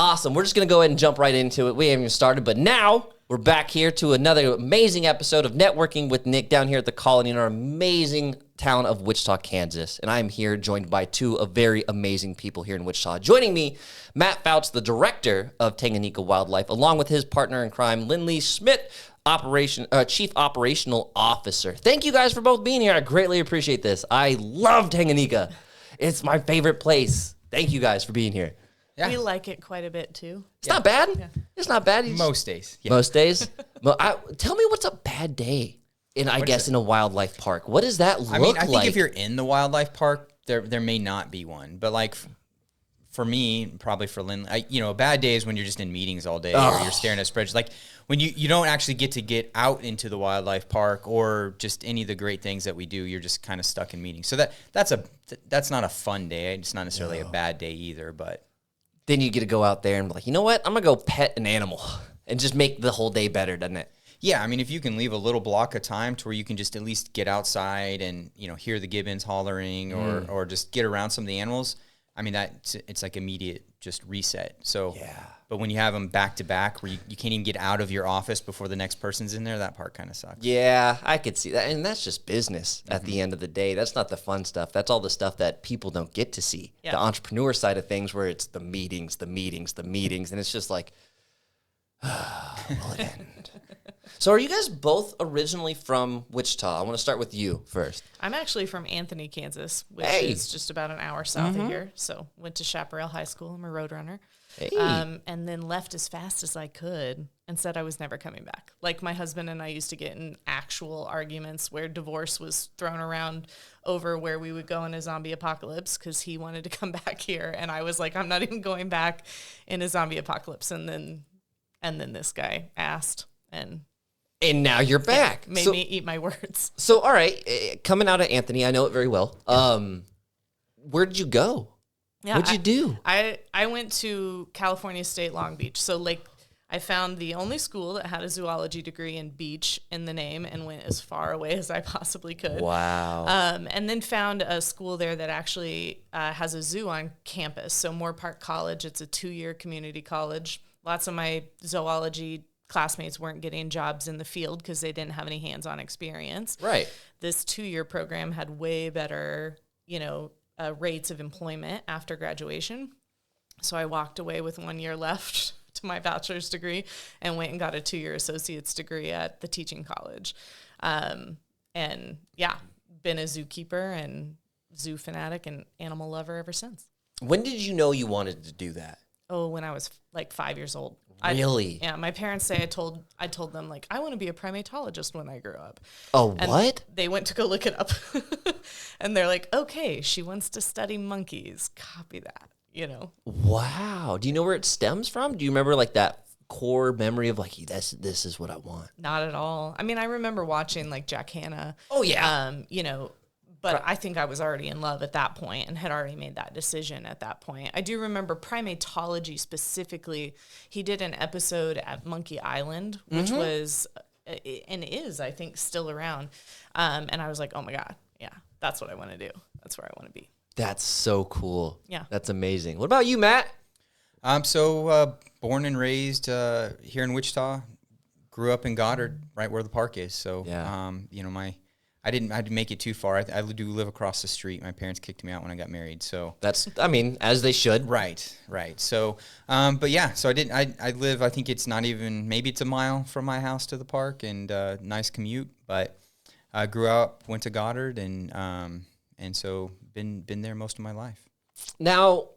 Awesome. We're just going to go ahead and jump right into it. We haven't even started, but now we're back here to another amazing episode of Networking with Nick down here at the Colony in our amazing town of Wichita, Kansas. And I'm here joined by two very amazing people here in Wichita. Joining me, Matt Fouts, the director of Tanganyika Wildlife, along with his partner in crime, LynnLee Schmidt, Chief Operational Officer. Thank you guys for both being here. I greatly appreciate this. I love Tanganyika. It's my favorite place. Thank you guys for being here. Yeah. We like it quite a bit, too. It's not bad. Yeah. It's not bad. Most days. Yeah. Most days. Tell me what's a bad day in a wildlife park. What does that look like? I think if you're in the wildlife park, there may not be one. But like for me, probably for Lynn, a bad day is when you're just in meetings all day or you're staring at spreadsheets. Like when you don't actually get out into the wildlife park or just any of the great things that we do, you're just kind of stuck in meetings. So that's not a fun day. It's not necessarily a bad day either, but then you get to go out there and be like, you know what? I'm going to go pet an animal and just make the whole day better, doesn't it? Yeah, I mean, if you can leave a little block of time to where you can just at least get outside and, hear the gibbons hollering or just get around some of the animals, I mean, it's like immediate just reset. So, yeah. But when you have them back to back where you can't even get out of your office before the next person's in there, that part kind of sucks. Yeah, I could see that. And that's just business at the end of the day. That's not the fun stuff. That's all the stuff that people don't get to see. Yeah. The entrepreneur side of things where it's the meetings. And it's just like, will it end? So are you guys both originally from Wichita? I want to start with you first. I'm actually from Anthony, Kansas, which is just about an hour south of here. So went to Chaparral High School. I'm a road runner. Hey. And then left as fast as I could and said I was never coming back. Like my husband and I used to get in actual arguments where divorce was thrown around over where we would go in a zombie apocalypse because he wanted to come back here. And I was like, I'm not even going back in a zombie apocalypse. And then this guy asked and now you're back. Made me eat my words. So, all right, coming out of Anthony, I know it very well. Where did you go? Yeah, what did you do? I went to California State Long Beach. So, I found the only school that had a zoology degree and beach in the name and went as far away as I possibly could. Wow. And then found a school there that actually has a zoo on campus. So, Moore Park College, it's a 2-year community college. Lots of my zoology classmates weren't getting jobs in the field because they didn't have any hands-on experience. Right. This 2-year program had way better, rates of employment after graduation. So I walked away with 1 year left to my bachelor's degree and went and got a 2-year associate's degree at the teaching college. And yeah, been a zookeeper and zoo fanatic and animal lover ever since. When did you know you wanted to do that? Oh, when I was 5 years old. Really? Yeah, my parents say I told them I want to be a primatologist when I grew up. Oh, and what? They went to go look it up. And they're like, okay, she wants to study monkeys. Copy that, Wow. Do you know where it stems from? Do you remember that core memory of this is what I want? Not at all. I mean, I remember watching Jack Hanna. Oh, yeah. But I think I was already in love at that point and had already made that decision at that point. I do remember primatology specifically. He did an episode at Monkey Island, which was and is, I think, still around. And I was like, oh, my God, yeah, that's what I want to do. That's where I want to be. That's so cool. Yeah. That's amazing. What about you, Matt? Born and raised here in Wichita. Grew up in Goddard, right where the park is. So, yeah. I didn't make it too far. I do live across the street. My parents kicked me out when I got married. So that's, as they should. Right. So, but yeah, so I live, I think it's not even, maybe it's a mile from my house to the park and nice commute, but I grew up, went to Goddard and so been there most of my life. Now,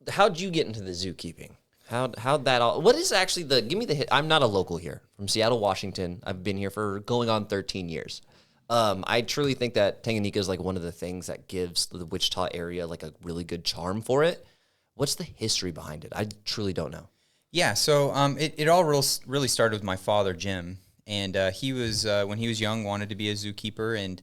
how'd you get into the zookeeping? How'd that all, what is actually give me the hit. I'm not a local here from Seattle, Washington. I've been here for going on 13 years. I truly think that Tanganyika is one of the things that gives the Wichita area a really good charm for it. What's the history behind it? I truly don't know. Yeah, so it all really started with my father, Jim, and he was when he was young wanted to be a zookeeper and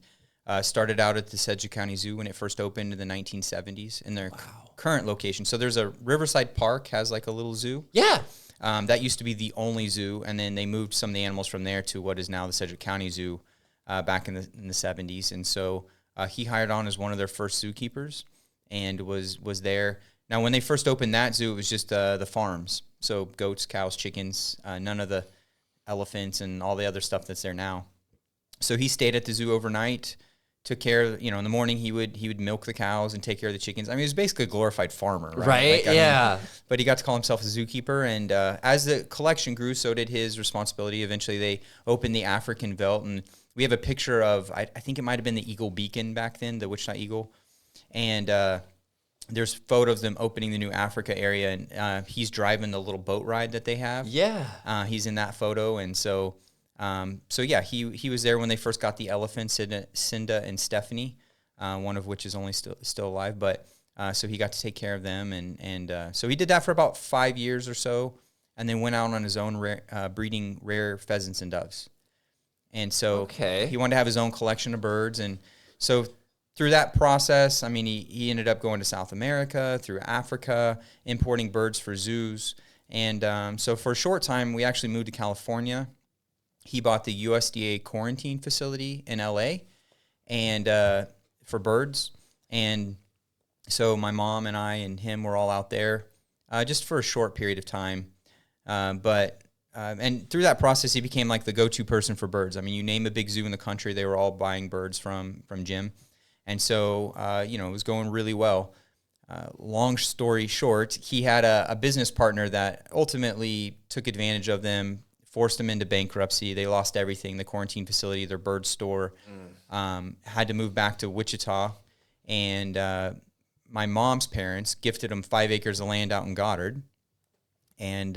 started out at the Sedgwick County Zoo when it first opened in the 1970s in their current location. So there's a Riverside Park has a little zoo. Yeah. That used to be the only zoo, and then they moved some of the animals from there to what is now the Sedgwick County Zoo. Back in the 70s, and so he hired on as one of their first zookeepers and was there. Now, when they first opened that zoo, it was just the farms. So goats, cows, chickens, none of the elephants and all the other stuff that's there now. So he stayed at the zoo overnight, took care of, in the morning he would milk the cows and take care of the chickens. I mean, he was basically a glorified farmer, right? Right, yeah. But he got to call himself a zookeeper, and as the collection grew, so did his responsibility. Eventually, they opened the African Veldt, and we have a picture of, I think it might have been the Eagle Beacon back then, the Wichita Eagle, and there's photos of them opening the new Africa area, and he's driving the little boat ride that they have. Yeah. He's in that photo, and so yeah, he was there when they first got the elephants, Cinda and Stephanie, one of which is only still alive. But so he got to take care of them, and so he did that for about 5 years or so, and then went out on his own breeding rare pheasants and doves. And so he wanted to have his own collection of birds, and so through that process, I mean, he ended up going to South America, through Africa, importing birds for zoos, and so for a short time, we actually moved to California. He bought the USDA quarantine facility in LA and for birds. And so my mom and I and him were all out there just for a short period of time. And through that process, he became like the go-to person for birds. I mean, you name a big zoo in the country, they were all buying birds from Jim. And so, it was going really well. Long story short, he had a business partner that ultimately took advantage of them, forced them into bankruptcy. They lost everything, the quarantine facility, their bird store, had to move back to Wichita. And my mom's parents gifted them 5 acres of land out in Goddard. And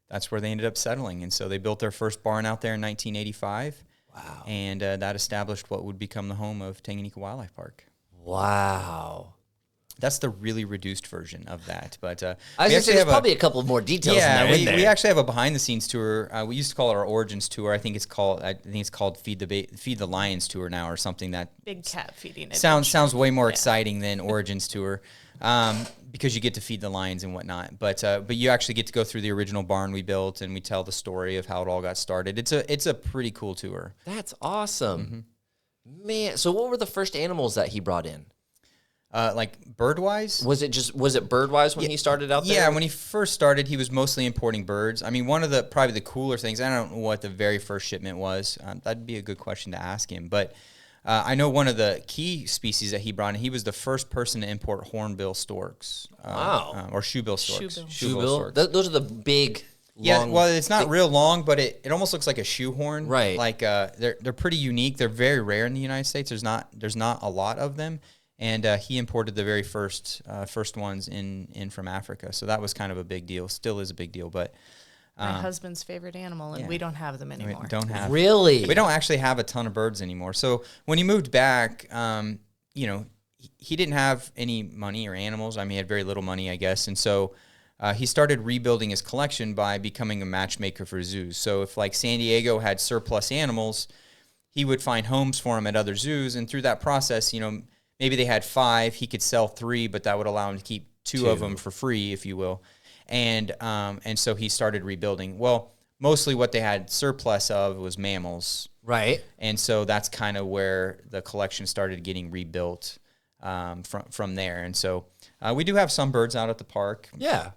that's where they ended up settling. And so they built their first barn out there in 1985. Wow. And that established what would become the home of Tanganyika Wildlife Park. Wow. That's the really reduced version of that. But I was going to say, there's probably a couple more details in there. We actually have a behind-the-scenes tour. We used to call it our Origins tour. I think it's called Feed the Lions tour now, or something. That big cat feeding. Sounds way more exciting than Origins tour, because you get to feed the lions and whatnot. But you actually get to go through the original barn we built, and we tell the story of how it all got started. It's a pretty cool tour. That's awesome, man. So what were the first animals that he brought in? Like bird-wise? Was it bird-wise when he started out there? Yeah, when he first started, he was mostly importing birds. I mean, one of probably the cooler things, I don't know what the very first shipment was. That'd be a good question to ask him. But I know one of the key species that he brought in, he was the first person to import hornbill storks. Wow. Or shoebill storks. Shoebill? Storks. Those are the big, long... well, it's not real long, but it almost looks like a shoehorn. Right. Like, they're pretty unique. They're very rare in the United States. There's not a lot of them. And he imported the very first ones in from Africa. So that was kind of a big deal. Still is a big deal. But my husband's favorite animal, and we don't have them anymore. We don't have. Really? We don't actually have a ton of birds anymore. So when he moved back, he didn't have any money or animals. I mean, he had very little money, I guess. And so he started rebuilding his collection by becoming a matchmaker for zoos. So if like San Diego had surplus animals, he would find homes for them at other zoos. And through that process, maybe they had 5, he could sell 3, but that would allow him to keep 2 of them for free, if you will. And so he started rebuilding. Well, mostly what they had surplus of was mammals. Right. And so that's kind of where the collection started getting rebuilt from there. And so we do have some birds out at the park. Yeah.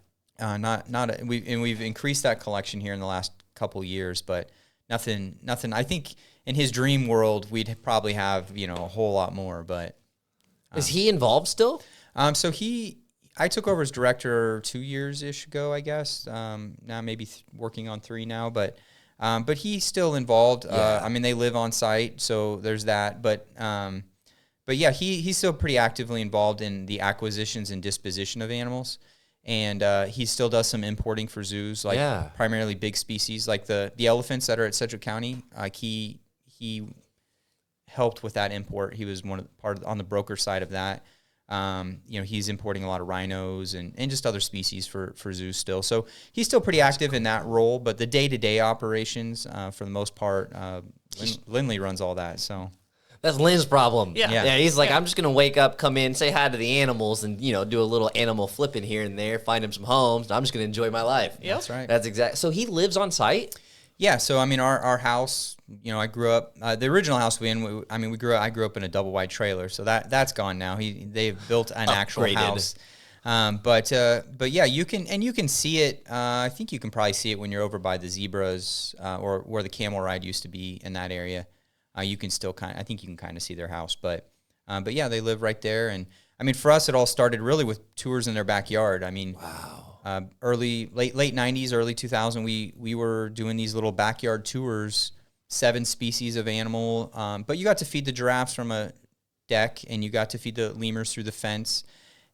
We've increased that collection here in the last couple years, but nothing. I think in his dream world, we'd probably have, a whole lot more, but. Is he involved still? So I took over as director 2 years-ish ago, I guess. Now maybe working on 3 now, but he's still involved. Yeah. I mean, they live on site, so there's that. But yeah, he's still pretty actively involved in the acquisitions and disposition of animals, and he still does some importing for zoos, like primarily big species, like the elephants that are at Sedgwick County. Like he helped with that import. He was part on the broker side of that. He's importing a lot of rhinos and just other species for zoos still. So he's still pretty active in that role, but the day-to-day operations, for the most part, LynnLee runs all that. So that's Lynn's problem. Yeah. He's like, I'm just going to wake up, come in, say hi to the animals, and, do a little animal flipping here and there, find him some homes, and I'm just going to enjoy my life. Yep. That's right. That's exact. So he lives on site? Yeah, so I mean, our house, I grew up, the original house I grew up in a double wide trailer, so that's gone now. They've built an actual house. But yeah, you can see it. I think you can probably see it when you're over by the zebras or where the camel ride used to be in that area. You can still I think you can kind of see their house, but yeah, they live right there. And I mean, for us, it all started really with tours in their backyard. I mean, wow. Late 90s, early 2000, we were doing these little backyard tours, 7 species of animal. But you got to feed the giraffes from a deck, and you got to feed the lemurs through the fence.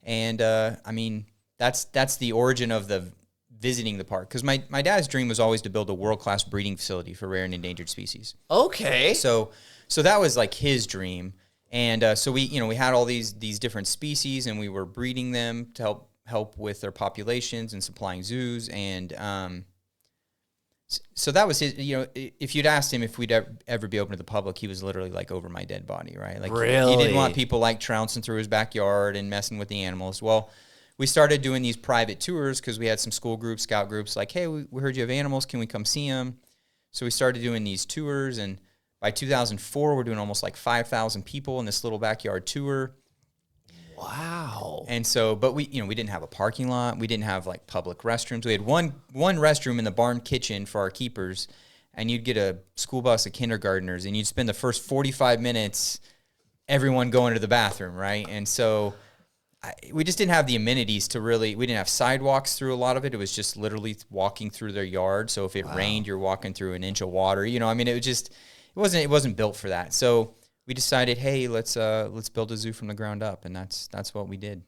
And I mean, that's the origin of the visiting the park. Because my dad's dream was always to build a world-class breeding facility for rare and endangered species. Okay. So that was like his dream. And so we had all these different species, and we were breeding them to help with their populations and supplying zoos. And so that was his. If you'd asked him if we'd ever be open to the public, he was literally like over my dead body, right? Like really? He didn't want people like trouncing through his backyard and messing with the animals. Well, we started doing these private tours because we had some school groups, scout groups, like, hey, we heard you have animals. Can we come see them? So we started doing these tours, and by 2004, we're doing almost like 5,000 people in this little backyard tour. Wow. And so, but we didn't have a parking lot. We didn't have like public restrooms. We had one restroom in the barn kitchen for our keepers, and you'd get a school bus of kindergartners, and you'd spend the first 45 minutes everyone going to the bathroom, right? And so we just didn't have the amenities to really, we didn't have sidewalks through a lot of it. It was just literally walking through their yard. So if it rained, you're walking through an inch of water. I mean, it wasn't built for that. So we decided, hey, let's build a zoo from the ground up, and that's what we did.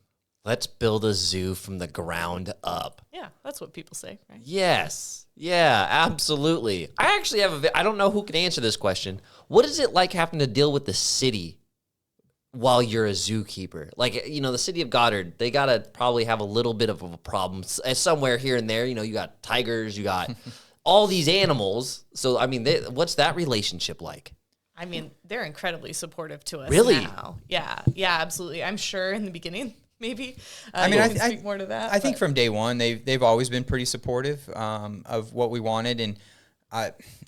Let's build a zoo from the ground up. Yeah, that's what people say, right? Yes. Yeah, absolutely. I actually have I don't know who can answer this question. What is it like having to deal with the city while you're a zookeeper? Like, the city of Goddard, they got to probably have a little bit of a problem somewhere here and there. You got tigers, you got all these animals. So, I mean, what's that relationship like? I mean, they're incredibly supportive to us. Really? Now. Yeah, absolutely. I'm sure in the beginning, maybe. I mean, I speak more to that. I think from day one, they've always been pretty supportive of what we wanted. And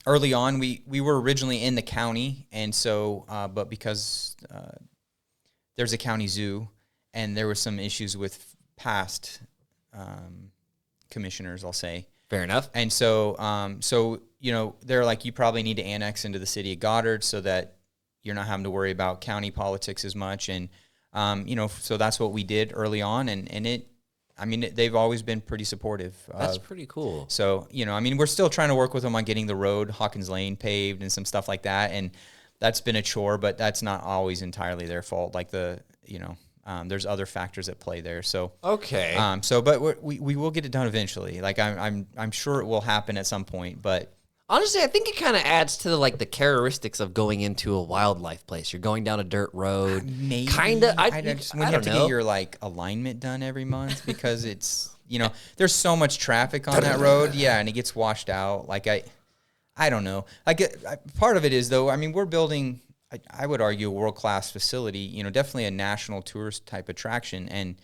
early on, we were originally in the county, and so but because there's a county zoo, and there were some issues with past commissioners, I'll say. Fair enough. And so, they're like, you probably need to annex into the city of Goddard so that you're not having to worry about county politics as much. And, so that's what we did early on. And they've always been pretty supportive. That's pretty cool. So, we're still trying to work with them on getting the road, Hawkins Lane, paved and some stuff like that. And that's been a chore, but that's not always entirely their fault. Like there's other factors at play there. So okay. But we will get it done eventually. Like I'm sure it will happen at some point. But honestly, I think it kind of adds to the characteristics of going into a wildlife place. You're going down a dirt road. Maybe kind of. When you have to get your alignment done every month because it's there's so much traffic on that road. Yeah, and it gets washed out. Like I don't know. Part of it is though. I mean, we're building. I would argue a world-class facility, definitely a national tourist type attraction. And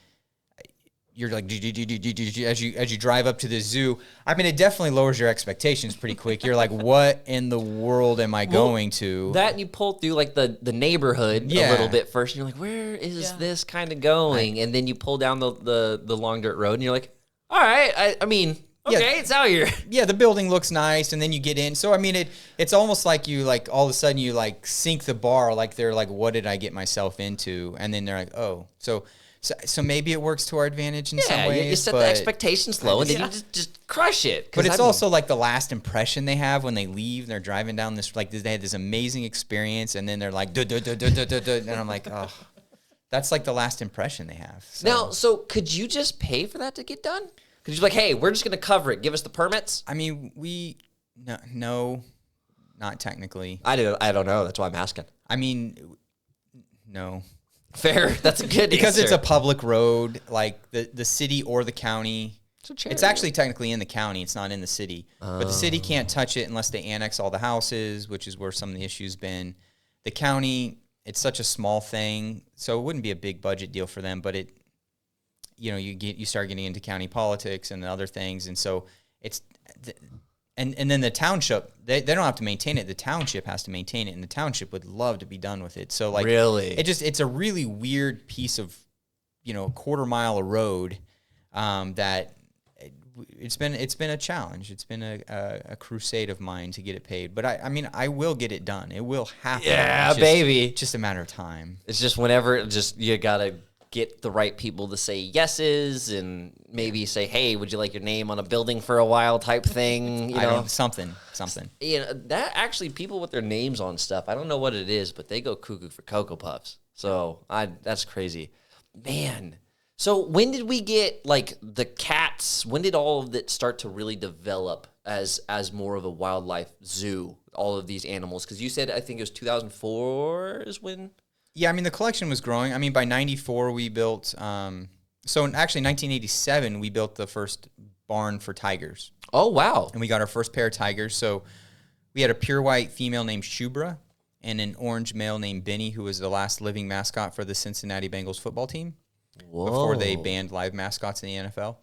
you're like, as you drive up to the zoo, I mean, it definitely lowers your expectations pretty quick. You're like, what in the world am I going to? That and you pull through the neighborhood a little bit first, and you're like, where is this kind of going? And then you pull down the long dirt road, and you're like, all right, I mean... Okay, it's out here. Yeah, the building looks nice, and then you get in. So I mean, it's almost like you all of a sudden you sink the bar. Like they're like, what did I get myself into? And then they're like, oh, so maybe it works to our advantage in some ways. You set the expectations low, and then you just crush it. But it's also like the last impression they have when they leave. And they're driving down this they had this amazing experience, and then they're like, and I'm like, oh, that's like the last impression they have. So could you just pay for that to get done? Because you're like, hey, we're just going to cover it. Give us the permits. I mean, no, not technically. I don't know. That's why I'm asking. I mean, no. Fair. That's a good because answer. It's a public road, like the city or the county. It's actually technically in the county. It's not in the city. But the city can't touch it unless they annex all the houses, which is where some of the issues been. The county, it's such a small thing, so it wouldn't be a big budget deal for them, but it. You start getting into county politics and other things, and so it's, and then the township they don't have to maintain it. The township has to maintain it, and the township would love to be done with it. So really, it's a really weird piece of a quarter mile of road that it's been a challenge. It's been a crusade of mine to get it paved. But I mean, I will get it done. It will happen. Yeah, baby. Just a matter of time. It's just whenever, you got to get the right people to say yeses and maybe say, hey, would you like your name on a building for a while type thing? Something. That actually, people with their names on stuff, I don't know what it is, but they go cuckoo for Cocoa Puffs. So that's crazy. Man. So when did we get like the cats? When did all of that start to really develop as more of a wildlife zoo? All of these animals, because you said I think it was 2004 is when. Yeah, I mean the collection was growing. I mean by '94 we built. So actually 1987 we built the first barn for tigers. Oh wow! And we got our first pair of tigers. So we had a pure white female named Shubra and an orange male named Benny, who was the last living mascot for the Cincinnati Bengals football team. Whoa. Before they banned live mascots in the NFL.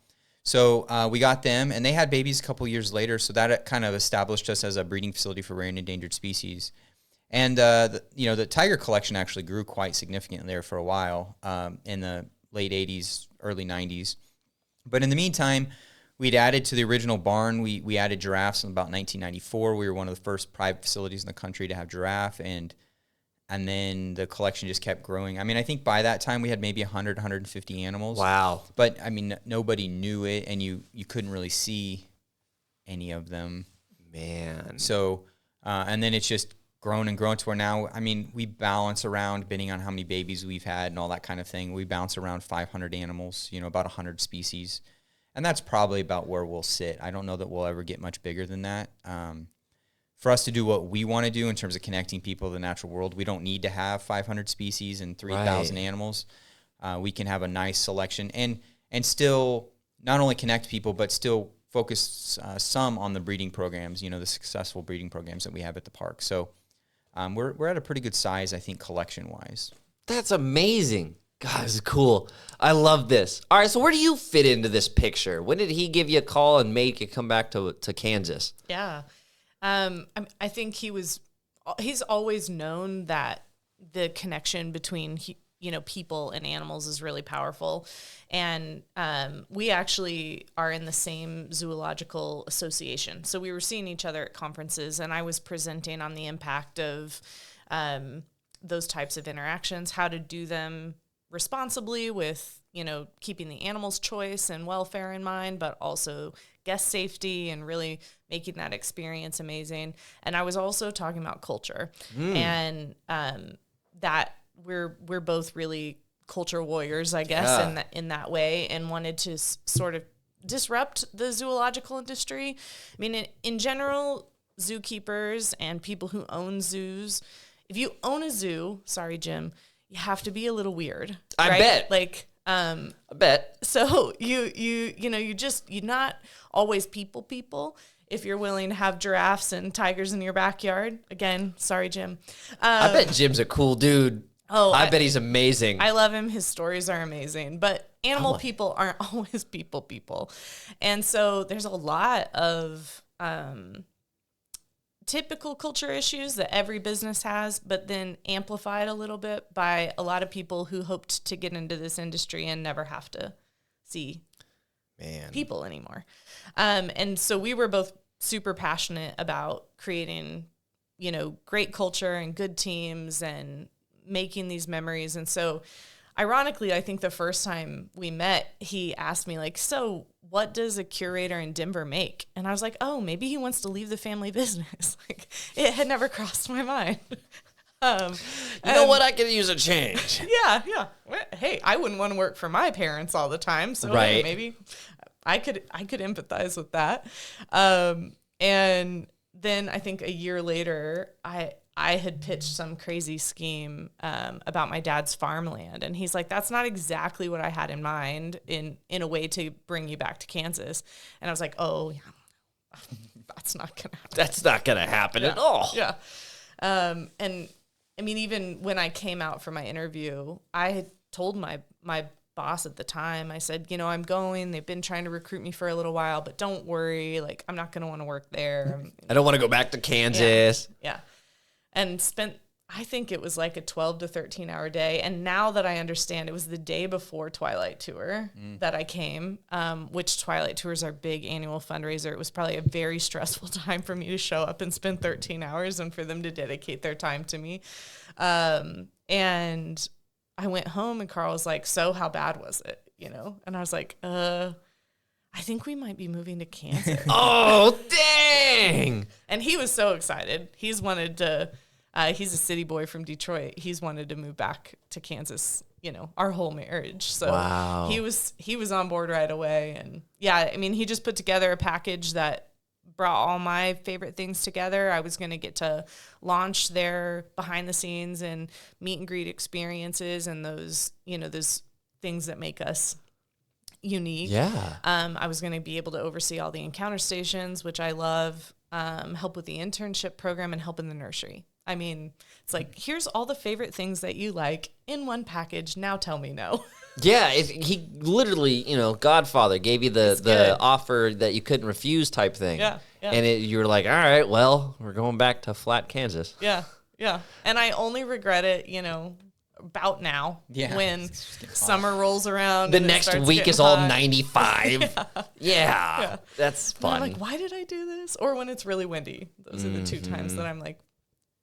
So we got them, and they had babies a couple years later, so that kind of established us as a breeding facility for rare and endangered species. And, the tiger collection actually grew quite significantly there for a while in the late 80s, early 90s. But in the meantime, we'd added to the original barn. We added giraffes in about 1994. We were one of the first private facilities in the country to have giraffe, and then the collection just kept growing. I mean, I think by that time we had maybe 100, 150 animals. Wow. But, I mean, nobody knew it, and you couldn't really see any of them. Man. So, and then it's just grown and grown to where now, I mean, we balance around, depending on how many babies we've had and all that kind of thing, we bounce around 500 animals, about 100 species. And that's probably about where we'll sit. I don't know that we'll ever get much bigger than that. For us to do what we want to do in terms of connecting people to the natural world, we don't need to have 500 species and 3,000 animals. We can have a nice selection and still not only connect people, but still focus some on the breeding programs, the successful breeding programs that we have at the park. So we're at a pretty good size, I think, collection-wise. That's amazing. God, this is cool. I love this. All right, so where do you fit into this picture? When did he give you a call and make you come back to Kansas? Yeah. I think he's always known that the connection between, people and animals is really powerful. And we actually are in the same zoological association. So we were seeing each other at conferences, and I was presenting on the impact of those types of interactions, how to do them responsibly with, keeping the animal's choice and welfare in mind, but also guest safety and really making that experience amazing. And I was also talking about culture and that we're both really culture warriors, I guess, in that way, and wanted to sort of disrupt the zoological industry. I mean, in general, zookeepers and people who own zoos, if you own a zoo, sorry, Jim, you have to be a little weird. I right? bet. Like, I bet. So you're not always people. If you're willing to have giraffes and tigers in your backyard, again, sorry, Jim. I bet Jim's a cool dude. Oh, I bet he's amazing. I love him. His stories are amazing. But animal people aren't always people. And so there's a lot of typical culture issues that every business has, but then amplified a little bit by a lot of people who hoped to get into this industry and never have to see people anymore. And so we were both super passionate about creating, great culture and good teams and making these memories. And so ironically, I think the first time we met, he asked me like, so what does a curator in Denver make? And I was like, oh, maybe he wants to leave the family business. Like, it had never crossed my mind. You know what? I could use a change. Yeah. Hey, I wouldn't want to work for my parents all the time. So hey, maybe I could empathize with that. And then I think a year later, I had pitched some crazy scheme about my dad's farmland. And he's like, that's not exactly what I had in mind in a way to bring you back to Kansas. And I was like, oh, yeah, that's not going to happen. That's not going to happen at all. Yeah. And I mean, even when I came out for my interview, I had told my boss at the time, I said, I'm going. They've been trying to recruit me for a little while, but don't worry. Like, I'm not going to want to work there. I don't want to go back to Kansas. Yeah. And spent I think it was like a 12 to 13 hour day. And now that I understand, it was the day before Twilight Tour that I came, which Twilight Tours are big annual fundraiser. It was probably a very stressful time for me to show up and spend 13 hours and for them to dedicate their time to me. And I went home and Carl was like, so how bad was it? You know? And I was like, I think we might be moving to Kansas. Oh, dang. And he was so excited. He's wanted to... he's a city boy from Detroit. He's wanted to move back to Kansas, you know, our whole marriage. So wow. he was on board right away. And yeah, I mean, he just put together a package that brought all my favorite things together. I was going to get to launch their behind the scenes and meet and greet experiences and those, you know, those things that make us unique. Yeah. I was going to be able to oversee all the encounter stations, which I love, help with the internship program and help in the nursery. I mean, it's like, here's all the favorite things that you like in one package. Now tell me no. Yeah, he literally, you know, Godfather gave you the offer that you couldn't refuse type thing. Yeah. And you were like, all right, well, we're going back to flat Kansas. Yeah. And I only regret it, you know, about now when summer rolls around. The next week is all 95. Yeah. Yeah. That's fun. I'm like, why did I do this? Or when it's really windy. Those are the two times that I'm like,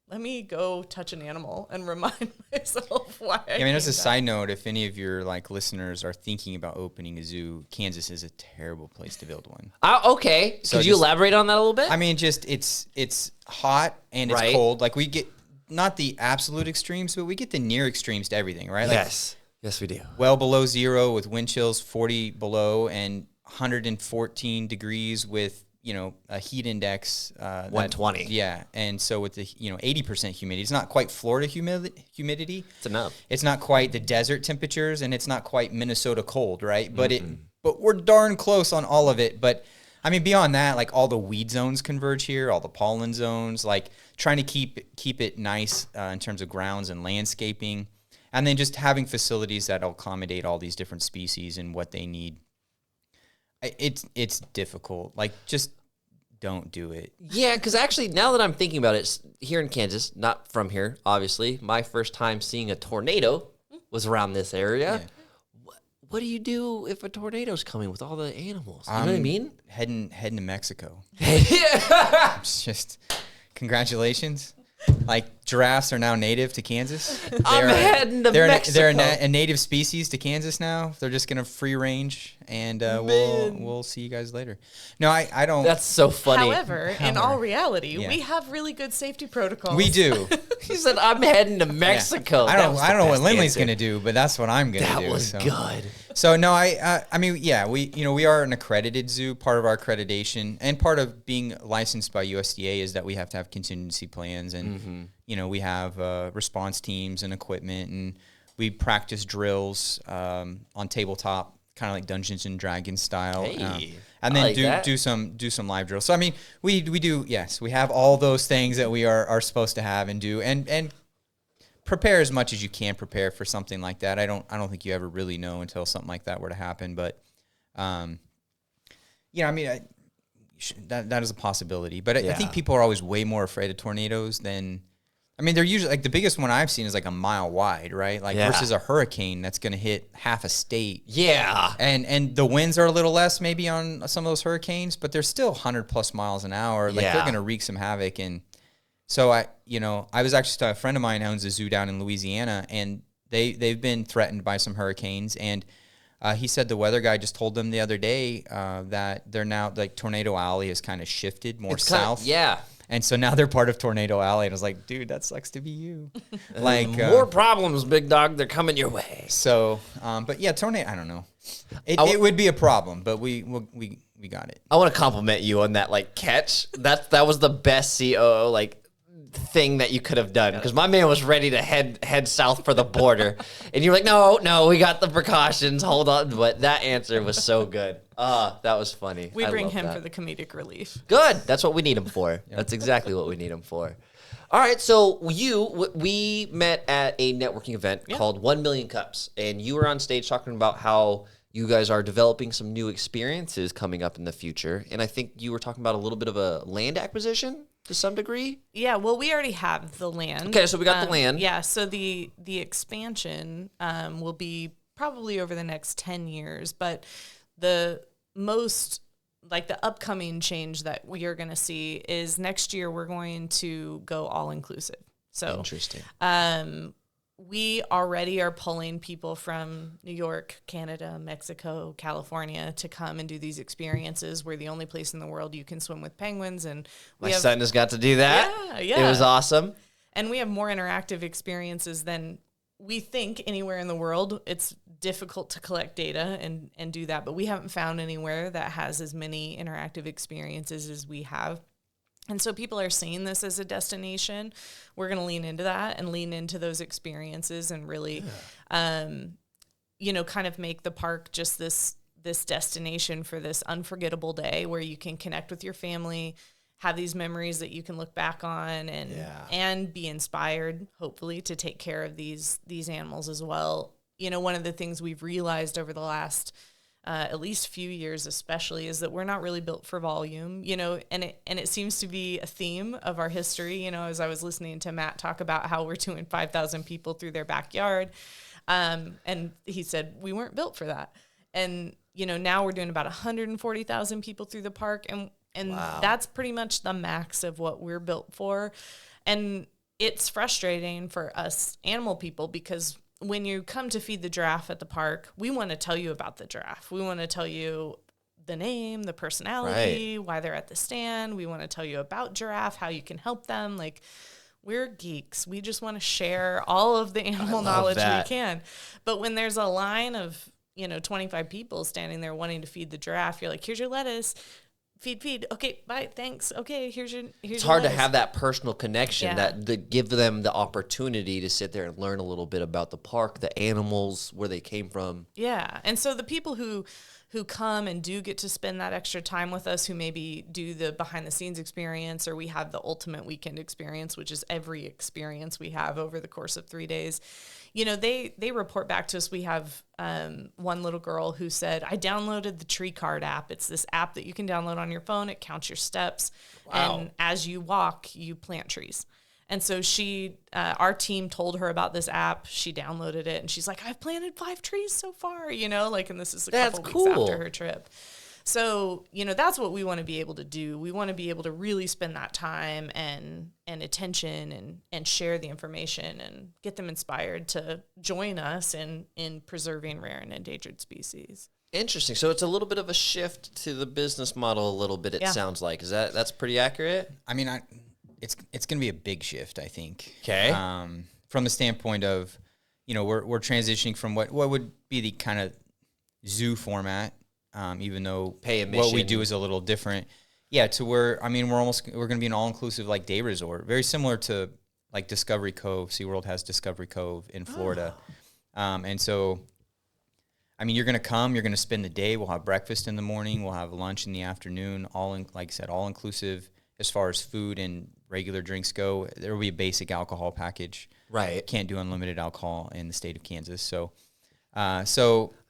let me go touch an animal and remind myself why I mean, as a back. side note, if any of your like listeners are thinking about opening a zoo, Kansas is a terrible place to build one. Okay. So could you elaborate on that a little bit? I mean, just it's hot and it's cold. Like we get not the absolute extremes, but we get the near extremes to everything, right? Like yes, we do. Well below zero with wind chills 40 below and 114 degrees with, you know, a heat index 120. Yeah, and so with the 80% humidity, it's not quite Florida humidity. It's enough. It's not quite the desert temperatures, and it's not quite Minnesota cold, right? But but we're darn close on all of it. But I mean, beyond that, like all the weed zones converge here, all the pollen zones, like trying to keep it nice in terms of grounds and landscaping, and then just having facilities that'll accommodate all these different species and what they need. It's difficult. Like, just don't do it. Yeah, because actually, now that I'm thinking about it, here in Kansas, not from here, obviously, my first time seeing a tornado was around this area. Yeah. What do you do if a tornado's coming with all the animals? You know what I mean? Heading to Mexico. Yeah. It's just, congratulations. Like, giraffes are now native to Kansas. I'm heading to Mexico. They're a native species to Kansas now. They're just going to free range, and we'll see you guys later. No, I don't. That's so funny. However, in all reality, we have really good safety protocols. We do. He said, I'm heading to Mexico. Yeah. I don't know what LynnLee's going to do, but that's what I'm going to do. That was good. So no, I mean, yeah, we are an accredited zoo. Part of our accreditation and part of being licensed by USDA is that we have to have contingency plans, and we have response teams and equipment, and we practice drills on tabletop, kind of like Dungeons and Dragons style, and then do some live drills. So I mean, we do, yes, we have all those things that we are supposed to have and do, and prepare as much as you can prepare for something like that. I don't think you ever really know until something like that were to happen. But, I mean, that is a possibility. But I think people are always way more afraid of tornadoes than, I mean, they're usually, like, the biggest one I've seen is like a mile wide, right? Like versus a hurricane that's going to hit half a state. Yeah. And the winds are a little less maybe on some of those hurricanes, but they're still 100 plus miles an hour. Like they're going to wreak some havoc. And so I was actually, a friend of mine owns a zoo down in Louisiana, and they've been threatened by some hurricanes. And he said the weather guy just told them the other day that they're now, like, Tornado Alley has kind of shifted more south. And so now they're part of Tornado Alley. And I was like, dude, that sucks to be you. Like more problems, big dog. They're coming your way. So, but yeah, tornado. I don't know. It would be a problem, but we got it. I want to compliment you on that, like, catch. That was the best COO, like, thing that you could have done, because my man was ready to head south for the border, and you're like, no, we got the precautions, hold on. But that answer was so good. That was funny. We bring him for the comedic relief. Good. That's what we need him for. That's exactly what we need him for. All right, so we met at a networking event called 1 Million Cups, and you were on stage talking about how you guys are developing some new experiences coming up in the future, and I think you were talking about a little bit of a land acquisition. to some degree? Yeah, well, we already have the land. Okay, so we got the land. Yeah, so the expansion will be probably over the next 10 years, but the most, like the upcoming change that we are going to see is next year we're going to go all-inclusive. So interesting. We already are pulling people from New York, Canada, Mexico, California to come and do these experiences. We're the only place in the world you can swim with penguins. And my son just got to do that. Yeah. It was awesome. And we have more interactive experiences than we think anywhere in the world. It's difficult to collect data and do that, but we haven't found anywhere that has as many interactive experiences as we have. And so people are seeing this as a destination. We're going to lean into that and lean into those experiences and really, kind of make the park just this destination for this unforgettable day where you can connect with your family, have these memories that you can look back on and be inspired, hopefully, to take care of these animals as well. One of the things we've realized over the last at least few years especially, is that we're not really built for volume, and it seems to be a theme of our history. As I was listening to Matt talk about how we're doing 5,000 people through their backyard, and he said we weren't built for that. And, now we're doing about 140,000 people through the park, and wow. That's pretty much the max of what we're built for. And it's frustrating for us animal people because when you come to feed the giraffe at the park, we want to tell you about the giraffe. We want to tell you the name, the personality, why they're at the stand. We want to tell you about giraffe, how you can help them. Like, we're geeks. We just want to share all of the animal knowledge we can. But when there's a line of, 25 people standing there wanting to feed the giraffe, you're like, here's your lettuce. Feed. Okay, bye. Thanks. Okay, here's your It's hard to have that personal connection that give them the opportunity to sit there and learn a little bit about the park, the animals, where they came from. Yeah, and so the people who come and do get to spend that extra time with us, who maybe do the behind the scenes experience, or we have the ultimate weekend experience, which is every experience we have over the course of 3 days. They report back to us. We have one little girl who said, I downloaded the Tree Card app. It's this app that you can download on your phone. It counts your steps. Wow. And as you walk, you plant trees. And so our team told her about this app. She downloaded it and she's like, I've planted 5 trees so far, and this is a couple weeks after her trip. So, that's what we want to be able to do. We want to be able to really spend that time and attention and share the information and get them inspired to join us in preserving rare and endangered species. Interesting. So it's a little bit of a shift to the business model a little bit, it sounds like. That's pretty accurate? I mean, it's going to be a big shift, I think. Okay. From the standpoint of, we're transitioning from what would be the kind of zoo format, even though what we do is a little different. Yeah, to where, we're going to be an all-inclusive like day resort, very similar to like Discovery Cove. SeaWorld has Discovery Cove in Florida. And so, you're going to come, you're going to spend the day. We'll have breakfast in the morning. We'll have lunch in the afternoon, like I said, all-inclusive as far as food and regular drinks go. There will be a basic alcohol package. Right. Can't do unlimited alcohol in the state of Kansas. So I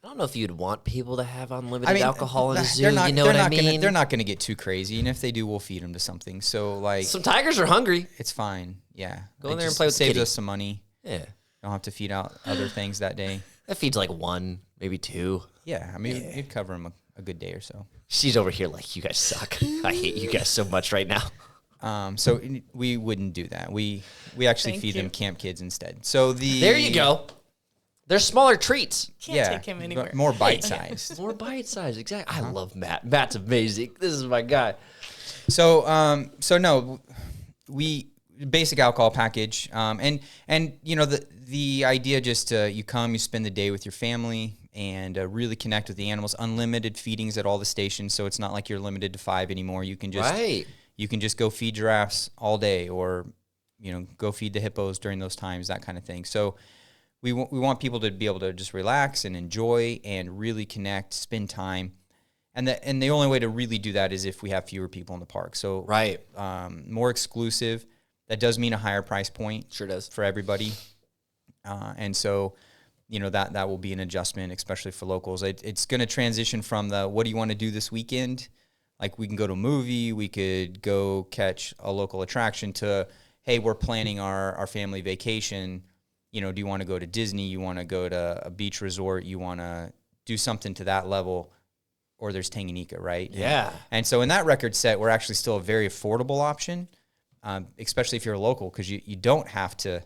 don't know if you'd want people to have unlimited alcohol in a zoo. They're not going to get too crazy, and if they do, we'll feed them to something. So, like, some tigers are hungry. It's fine. Yeah, go in there and play with the kitty. Saves us some money. Yeah, don't have to feed out other things that day. That feeds like 1, maybe 2. Yeah, it'd cover them a good day or so. She's over here like, you guys suck. I hate you guys so much right now. So we wouldn't do that. We actually feed them camp kids instead. So there you go. They're smaller treats. Can't take him anywhere. More bite-sized. More bite-sized, exactly. I love Matt. Matt's amazing. This is my guy. So no, we basic alcohol package, and the idea just you come, you spend the day with your family, and really connect with the animals. Unlimited feedings at all the stations, so it's not like you're limited to 5 anymore. You can just go feed giraffes all day, or go feed the hippos during those times, that kind of thing. So we want people to be able to just relax and enjoy and really connect, spend time. And the only way to really do that is if we have fewer people in the park. So more exclusive. That does mean a higher price point. Sure does. For everybody. And so, that will be an adjustment, especially for locals. It's going to transition from the what do you want to do this weekend like we can go to a movie, we could go catch a local attraction, to, hey, we're planning our family vacation. You know, do you want to go to Disney? You want to go to a beach resort? You want to do something to that level? Or there's Tanganyika, right? Yeah. And so in that record set, we're actually still a very affordable option, especially if you're a local, because you don't have to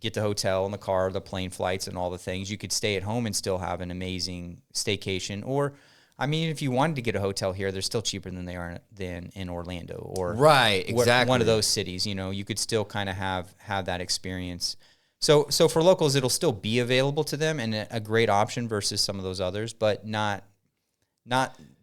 get the hotel and the car, the plane flights and all the things. You could stay at home and still have an amazing staycation. Or, I mean, if you wanted to get a hotel here, they're still cheaper than they are than in Orlando or right, exactly. one of those cities. You know, you could still kind of have that experience. So for locals, it'll still be available to them and a great option versus some of those others, but not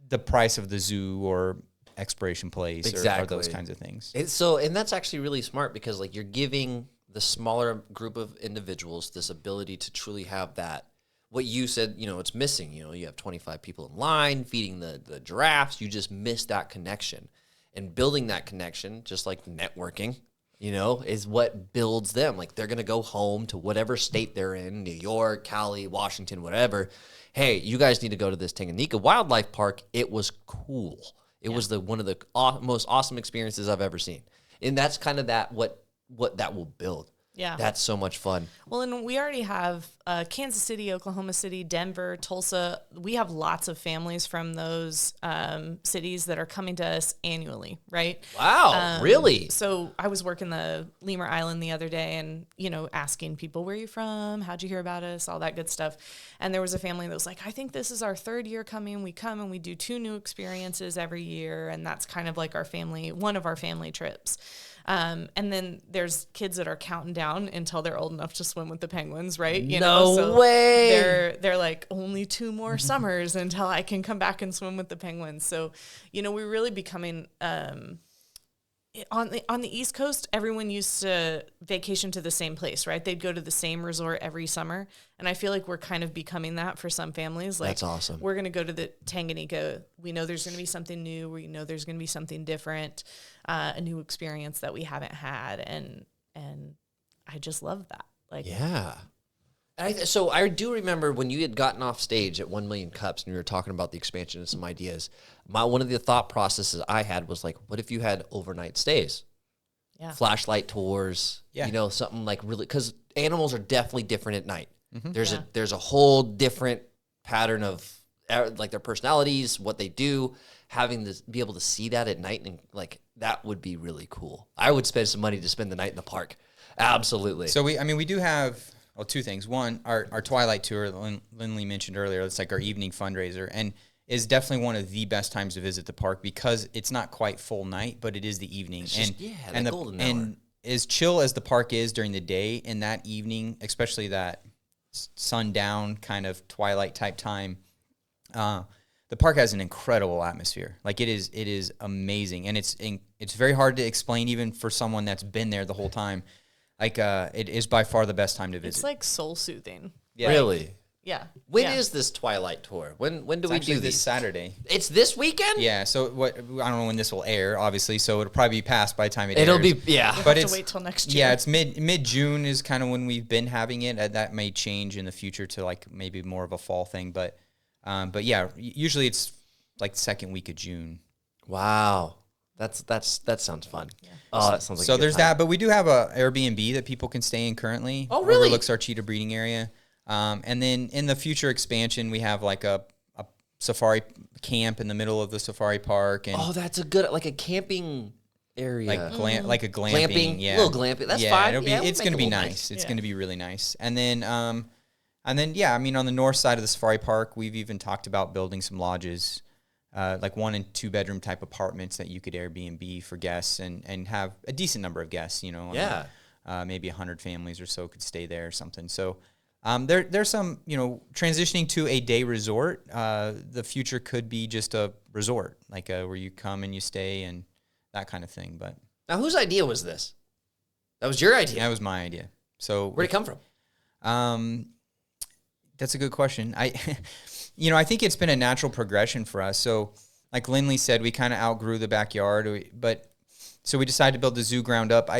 the price of the zoo or Exploration Place or those kinds of things. And that's actually really smart, because like you're giving the smaller group of individuals this ability to truly have that, what you said, you know, it's missing. You know, you have 25 people in line feeding the giraffes. You just miss that connection. And building that connection, just like networking, you know, is what builds them. Like they're going to go home to whatever state they're in, New York, Cali, Washington, whatever. Hey, you guys need to go to this Tanganyika Wildlife Park. It was cool. It was one of the most awesome experiences I've ever seen. And that's kind of what that will build. Yeah. That's so much fun. Well, and we already have Kansas City, Oklahoma City, Denver, Tulsa. We have lots of families from those cities that are coming to us annually, right? Wow, really? So I was working the Lemur Island the other day and, you know, asking people, where are you from? How'd you hear about us? All that good stuff. And there was a family that was like, I think this is our third year coming. We come and we do 2 new experiences every year. And that's kind of like one of our family trips. And then there's kids that are counting down until they're old enough to swim with the penguins, right? No way. They're like, only 2 more summers until I can come back and swim with the penguins. So, you know, we're really becoming on the East Coast, everyone used to vacation to the same place, right? They'd go to the same resort every summer. And I feel like we're kind of becoming that for some families. Like, that's awesome. We're going to go to the Tanganyika. We know there's going to be something new. We know there's going to be something different, a new experience that we haven't had. And I just love that. Like, yeah. So I do remember when you had gotten off stage at 1 Million Cups and you were talking about the expansion and some ideas. One of the thought processes I had was like, what if you had overnight stays? Yeah. Flashlight tours, you know, something like really, because animals are definitely different at night. Mm-hmm. There's a whole different pattern of like their personalities, what they do. Having this, be able to see that at night, and like that would be really cool. I would spend some money to spend the night in the park. Absolutely. So we do have 2 things. One, our Twilight Tour that LynnLee mentioned earlier. It's like our evening fundraiser, and is definitely one of the best times to visit the park because it's not quite full night, but it is the evening. And as chill as the park is during the day, in that evening, especially that sundown kind of twilight type time, the park has an incredible atmosphere. Like it is amazing, and it's very hard to explain even for someone that's been there the whole time. Like it is by far the best time to visit. It's like soul soothing. Yeah. Really? Yeah. When is this Twilight Tour? When do we do this Saturday? It's this weekend? Yeah. So I don't know when this will air, obviously. So it'll probably be past by the time We'll airs. have to wait till next year. Yeah, it's mid June is kind of when we've been having it. That may change in the future to like maybe more of a fall thing, but yeah, usually it's like the second week of June. Wow. That sounds fun. Yeah. Oh, that sounds like so. A good There's time. that, but we do have a Airbnb that people can stay in currently. Oh, really? Overlooks our cheetah breeding area. And then in the future expansion, we have like a safari camp in the middle of the safari park. And that's a good, like a camping area, like a glamping, a little glamping. That's fine. It's going to be nice. It's going to be really nice. And then yeah, I mean, on the north side of the safari park, we've even talked about building some lodges. Like 1 and 2 bedroom type apartments that you could Airbnb for guests and have a decent number of guests, you know. Yeah. Maybe 100 families or so could stay there or something. So there's some, you know, transitioning to a day resort. The future could be just a resort, like where you come and you stay and that kind of thing. But now, whose idea was this? That was your idea. That was my idea. So where'd it come from? That's a good question. You know, I think it's been a natural progression for us. So, like LynnLee said, we kind of outgrew the backyard, so we decided to build the zoo ground up.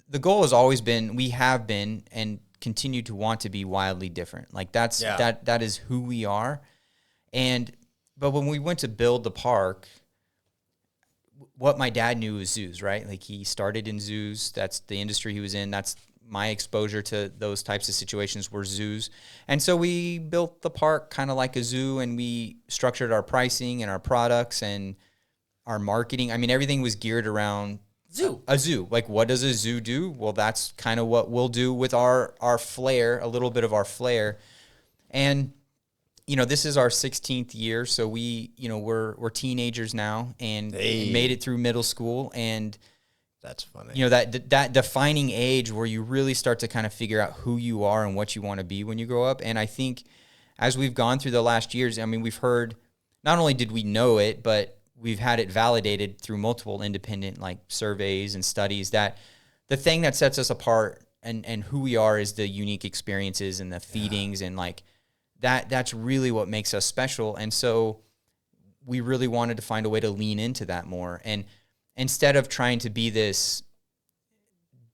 The goal has always been, we have been and continue to want to be wildly different. Like that is who we are. And but when we went to build the park, what my dad knew was zoos, right? Like he started in zoos. That's the industry he was in. That's my exposure to those types of situations were zoos. And so we built the park kind of like a zoo, and we structured our pricing and our products and our marketing. I mean, everything was geared around a zoo. Like, what does a zoo do? Well, that's kind of what we'll do with our flair, a little bit of our flair. And, this is our 16th year. So we, we're teenagers now and made it through middle school. And that's funny. That defining age where you really start to kind of figure out who you are and what you want to be when you grow up. And I think as we've gone through the last years, I mean, we've heard, not only did we know it, but we've had it validated through multiple independent like surveys and studies that the thing that sets us apart and who we are is the unique experiences and the feedings and like that's really what makes us special. And so we really wanted to find a way to lean into that more. And instead of trying to be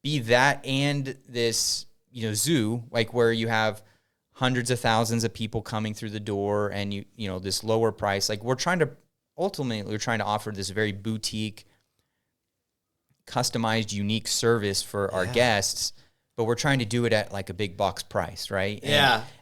that and this, zoo, like where you have hundreds of thousands of people coming through the door and this lower price, like we're trying to offer this very boutique, customized, unique service for our guests, but we're trying to do it at like a big box price, right?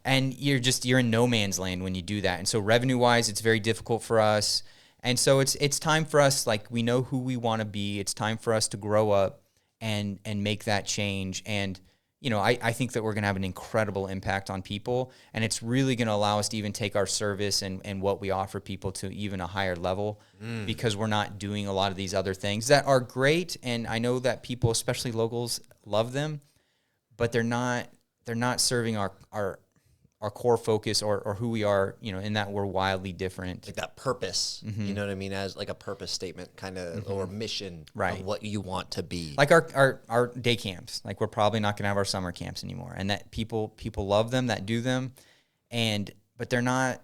And you're in no man's land when you do that. And so revenue wise, it's very difficult for us. And so it's time for us, like we know who we want to be. It's time for us to grow up and make that change. And I think that we're going to have an incredible impact on people, and it's really going to allow us to even take our service and what we offer people to even a higher level because we're not doing a lot of these other things that are great. And I know that people, especially locals, love them, but they're not serving our core focus or who we are, in that we're wildly different. Like that purpose, you know what I mean? As like a purpose statement kind of, or mission of what you want to be. Like our day camps, like we're probably not going to have our summer camps anymore. And that people love them, that do them. But they're not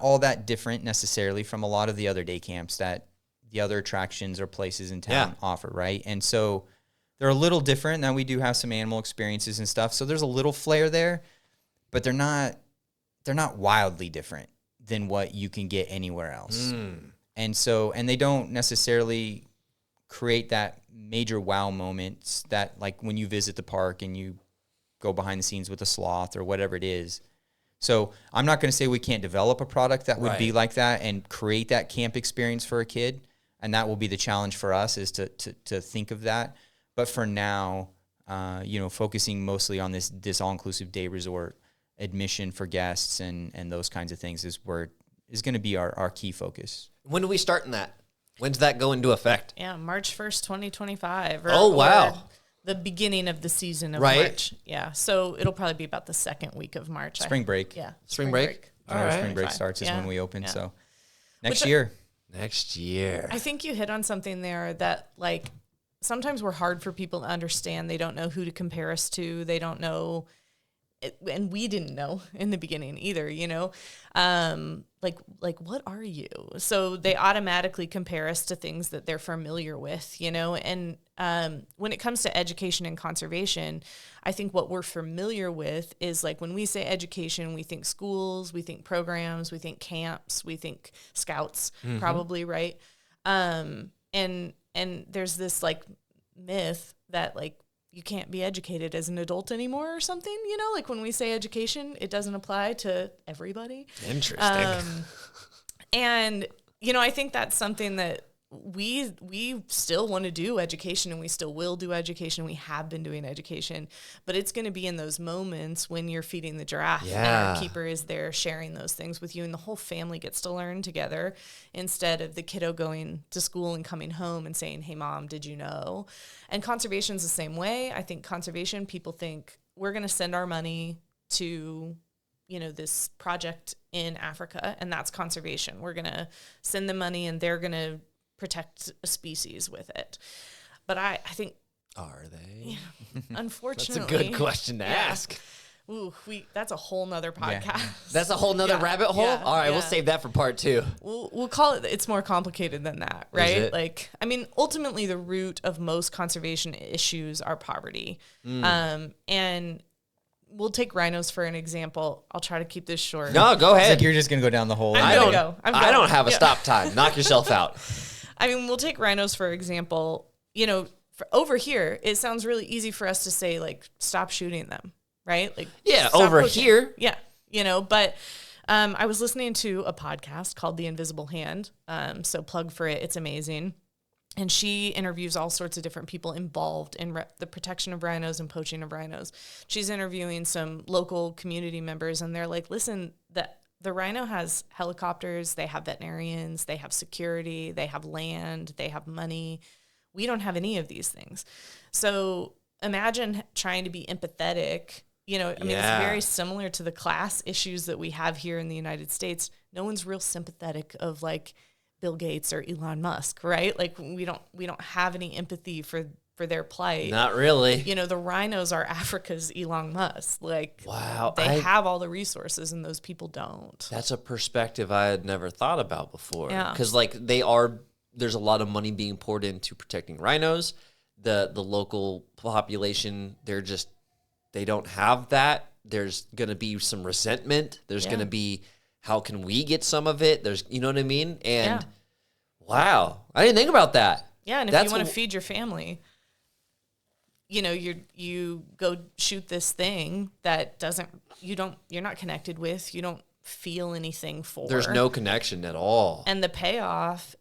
all that different necessarily from a lot of the other day camps that the other attractions or places in town offer. Right. And so they're a little different. Now we do have some animal experiences and stuff. So there's a little flair there. But they're not wildly different than what you can get anywhere else. And they don't necessarily create that major wow moments that like when you visit the park and you go behind the scenes with a sloth or whatever it is. So I'm not going to say we can't develop a product that would be like that and create that camp experience for a kid. And that will be the challenge for us is to think of that. But for now, focusing mostly on this all-inclusive day resort admission for guests and those kinds of things is going to be our key focus. When do we start in that? When does that go into effect? Yeah, March 1st, 2025. Wow. Or the beginning of the season of March. Yeah, so it'll probably be about the second week of March. Spring break. Yeah. Spring break? All right. Spring break starts is when we open, so next year. Next year. I think you hit on something there that like sometimes we're hard for people to understand. They don't know who to compare us to. They don't know... and we didn't know in the beginning either, like what are you? So they automatically compare us to things that they're familiar with, and when it comes to education and conservation, I think what we're familiar with is like when we say education, we think schools, we think programs, we think camps, we think scouts, probably, right? And there's this like myth that like you can't be educated as an adult anymore or something, like when we say education, it doesn't apply to everybody. Interesting. And, I think that's something that we still want to do education, and we still will do education. We have been doing education, but it's going to be in those moments when you're feeding the giraffe and our keeper is there sharing those things with you, and the whole family gets to learn together instead of the kiddo going to school and coming home and saying, "Hey mom, did you know?" And conservation's the same way. I think conservation, people think we're going to send our money to this project in Africa, and that's conservation. We're going to send them money and they're going to protect a species with it. But I think... Are they? Yeah, unfortunately. That's a good question to ask. Ooh, that's a whole nother podcast. Yeah. That's a whole nother rabbit hole? Yeah, all right, we'll save that for part 2. We'll call it, it's more complicated than that, right? Is it? Like, I mean, ultimately the root of most conservation issues are poverty. And we'll take rhinos for an example. I'll try to keep this short. No, go It's ahead. like you're just gonna go down the whole. I'm gonna go. I don't have a stop time. Knock yourself out. I mean, we'll take rhinos for example. You know, over here, it sounds really easy for us to say, like, stop shooting them, right? Like, Yeah, stop over poaching. here. Yeah, you know, but I was listening to a podcast called The Invisible Hand. So plug for it. It's amazing. And she interviews all sorts of different people involved in the protection of rhinos and poaching of rhinos. She's interviewing some local community members, and they're like, listen, the rhino has helicopters, they have veterinarians, they have security, they have land, they have money. We don't have any of these things. So imagine trying to be empathetic. You know, I mean, it's very similar to the class issues that we have here in the United States. No one's real sympathetic of, like, Bill Gates or Elon Musk, right? Like, we don't have any empathy for their plight. Not really. You know, the rhinos are Africa's Elon Musk. Like, wow, they have all the resources and those people don't. That's a perspective I had never thought about before. Yeah. Because, like, there's a lot of money being poured into protecting rhinos. The local population, they don't have that. There's going to be some resentment. There's going to be, how can we get some of it? You know what I mean? And wow, I didn't think about that. Yeah, and if you want to feed your family, you know, you go shoot this thing that you're not connected with, you don't feel anything for. There's no connection at all. And the payoff,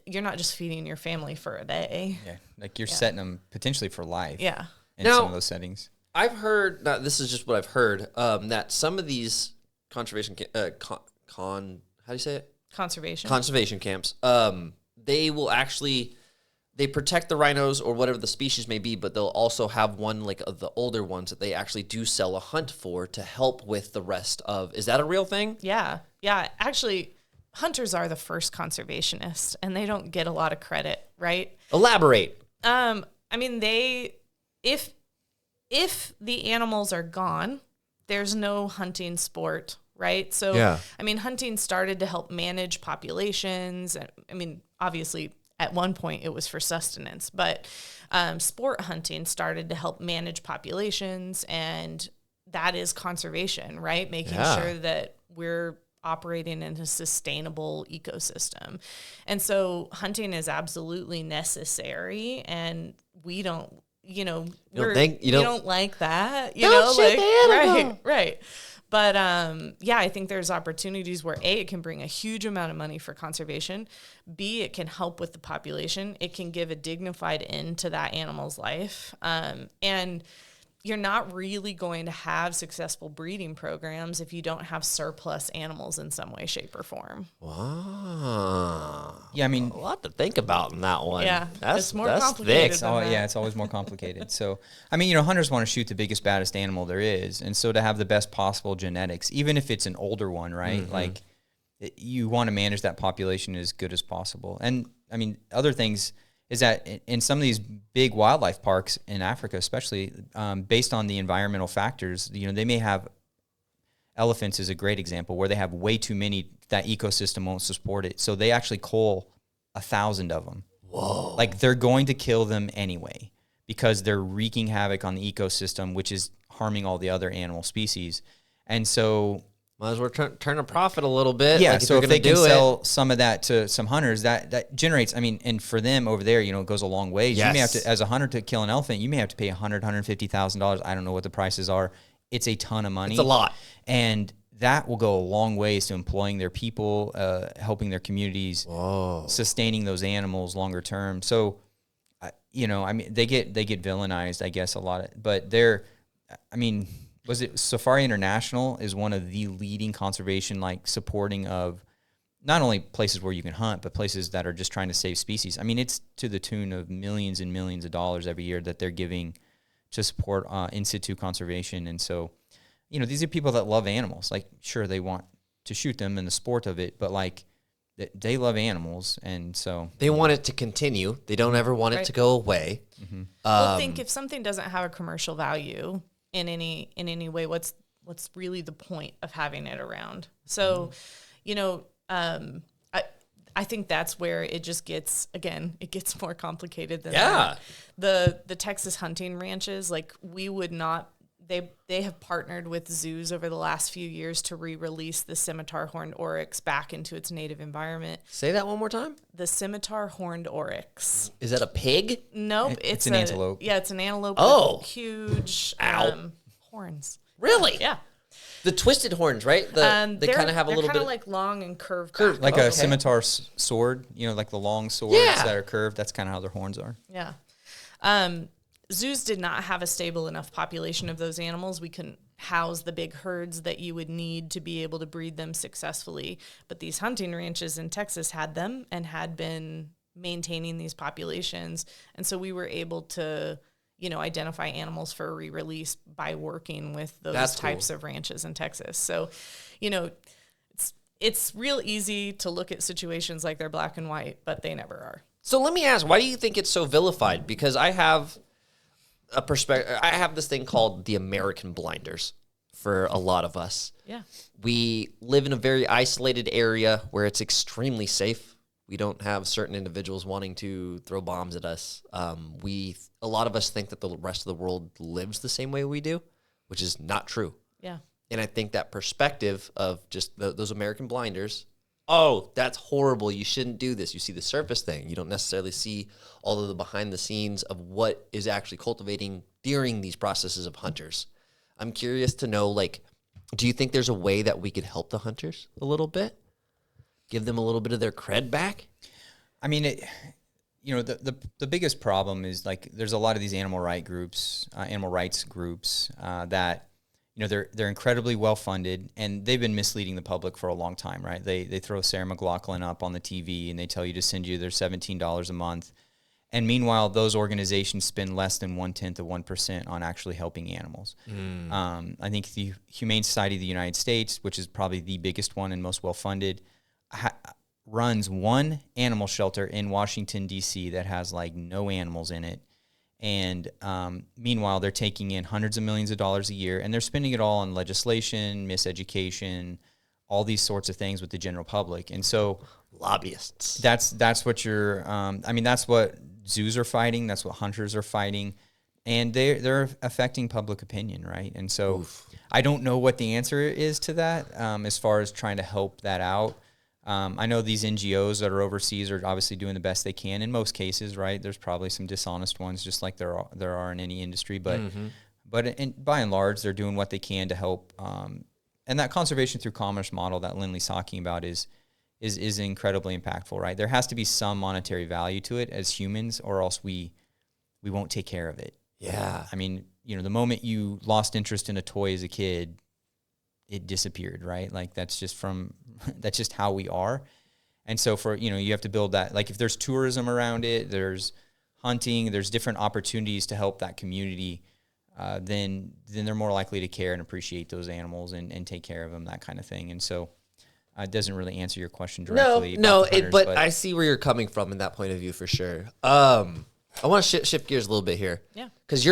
you're not just feeding your family for a day. Yeah, like you're setting them potentially for life. Yeah. In some of those settings. I've heard, this is just what I've heard, that some of these conservation, how do you say it? Conservation camps, they will actually, they protect the rhinos or whatever the species may be, but they'll also have one, like, of the older ones that they actually do sell a hunt for to help with the rest of, is that a real thing? Yeah. Yeah. Actually, hunters are the first conservationists, and they don't get a lot of credit, right? Elaborate. I mean, if the animals are gone, there's no hunting sport, right? So, I mean, hunting started to help manage populations. I mean, obviously, at one point it was for sustenance, but sport hunting started to help manage populations, and that is conservation, right? Making sure that we're operating in a sustainable ecosystem. And so hunting is absolutely necessary, and we don't, you know, we don't like that, you know, like, right. But I think there's opportunities where A, it can bring a huge amount of money for conservation. B, it can help with the population. It can give a dignified end to that animal's life. And you're not really going to have successful breeding programs if you don't have surplus animals in some way, shape, or form. Wow. Yeah, I mean, a lot to think about in that one. Yeah, it's more complicated thick. than that. Yeah, it's always more complicated. So, I mean, you know, hunters want to shoot the biggest, baddest animal there is, and so to have the best possible genetics, even if it's an older one, right? Mm-hmm. Like, you want to manage that population as good as possible. And I mean, other things is that in some of these big wildlife parks in Africa, especially, based on the environmental factors, you know, they may have, elephants is a great example, where they have way too many, that ecosystem won't support it. So they actually cull 1,000 of them. Whoa. Like, they're going to kill them anyway because they're wreaking havoc on the ecosystem, which is harming all the other animal species. And so, might as well turn a profit a little bit. Yeah, like so if they can sell some of that to some hunters, that generates, I mean, and for them over there, you know, it goes a long ways. Yes. You may have to, as a hunter, to kill an elephant, you may have to pay $150,000. I don't know what the prices are. It's a ton of money. It's a lot. And that will go a long ways to employing their people, helping their communities, sustaining those animals longer term. So, you know, I mean, they get villainized, I guess, a lot. But they're, I mean, was it Safari International is one of the leading conservation, like, supporting of not only places where you can hunt, but places that are just trying to save species. I mean, it's to the tune of millions and millions of dollars every year that they're giving to support in situ conservation. And so, you know, these are people that love animals. Like, sure, they want to shoot them in the sport of it, but, like, they love animals. And so they want it to continue. They don't ever want it to go away. Mm-hmm. Well, think if something doesn't have a commercial value in any way, what's really the point of having it around? So, you know, I think that's where it just gets, again, it gets more complicated than that. The Texas hunting ranches, like, we would not they have partnered with zoos over the last few years to re-release the scimitar horned oryx back into its native environment. Say that one more time. The scimitar horned oryx. Is that a pig? Nope, it's an antelope. Yeah, it's an antelope. Oh. With huge horns. Really? Yeah. The twisted horns, right? They kind of have a little bit. They're kind of like long and curved. Like a scimitar sword, like the long swords that are curved. That's kind of how their horns are. Yeah. Zoos did not have a stable enough population of those animals. We couldn't house the big herds that you would need to be able to breed them successfully. But these hunting ranches in Texas had them and had been maintaining these populations. And so we were able to, identify animals for re-release by working with those types of ranches in Texas. So, it's real easy to look at situations like they're black and white, but they never are. So let me ask, why do you think it's so vilified? Because I have a perspective. I have this thing called the American blinders for a lot of us. Yeah. We live in a very isolated area where it's extremely safe. We don't have certain individuals wanting to throw bombs at us. A lot of us think that the rest of the world lives the same way we do, which is not true. Yeah. And I think that perspective of just those American blinders, oh, that's horrible, you shouldn't do this. You see the surface thing. You don't necessarily see all of the behind the scenes of what is actually cultivating during these processes of hunters. I'm curious to know, do you think there's a way that we could help the hunters a little bit? Give them a little bit of their cred back? I mean, the biggest problem is there's a lot of these animal rights groups that they're incredibly well funded, and they've been misleading the public for a long time, right? They throw Sarah McLachlan up on the TV and they tell you to send you their $17 a month, and meanwhile those organizations spend less than 0.1% on actually helping animals. I think the Humane Society of the United States, which is probably the biggest one and most well funded, runs one animal shelter in Washington, D.C. that has no animals in it. And meanwhile, they're taking in hundreds of millions of dollars a year, and they're spending it all on legislation, miseducation, all these sorts of things with the general public. And so lobbyists. That's what that's what zoos are fighting. That's what hunters are fighting. And they're affecting public opinion, right? And so I don't know what the answer is to that as far as trying to help that out. I know these NGOs that are overseas are obviously doing the best they can in most cases, right? There's probably some dishonest ones, just like there are in any industry, but by and large, they're doing what they can to help. And that conservation through commerce model that LynnLee's talking about is incredibly impactful, right? There has to be some monetary value to it as humans, or else we won't take care of it. Yeah. I mean, the moment you lost interest in a toy as a kid, it disappeared, right? That's just how we are. And so you have to build that, if there's tourism around it, there's hunting, there's different opportunities to help that community, then they're more likely to care and appreciate those animals and take care of them, that kind of thing. And so it doesn't really answer your question directly. But I see where you're coming from in that point of view for sure. I want to shift gears a little bit here. Yeah. Because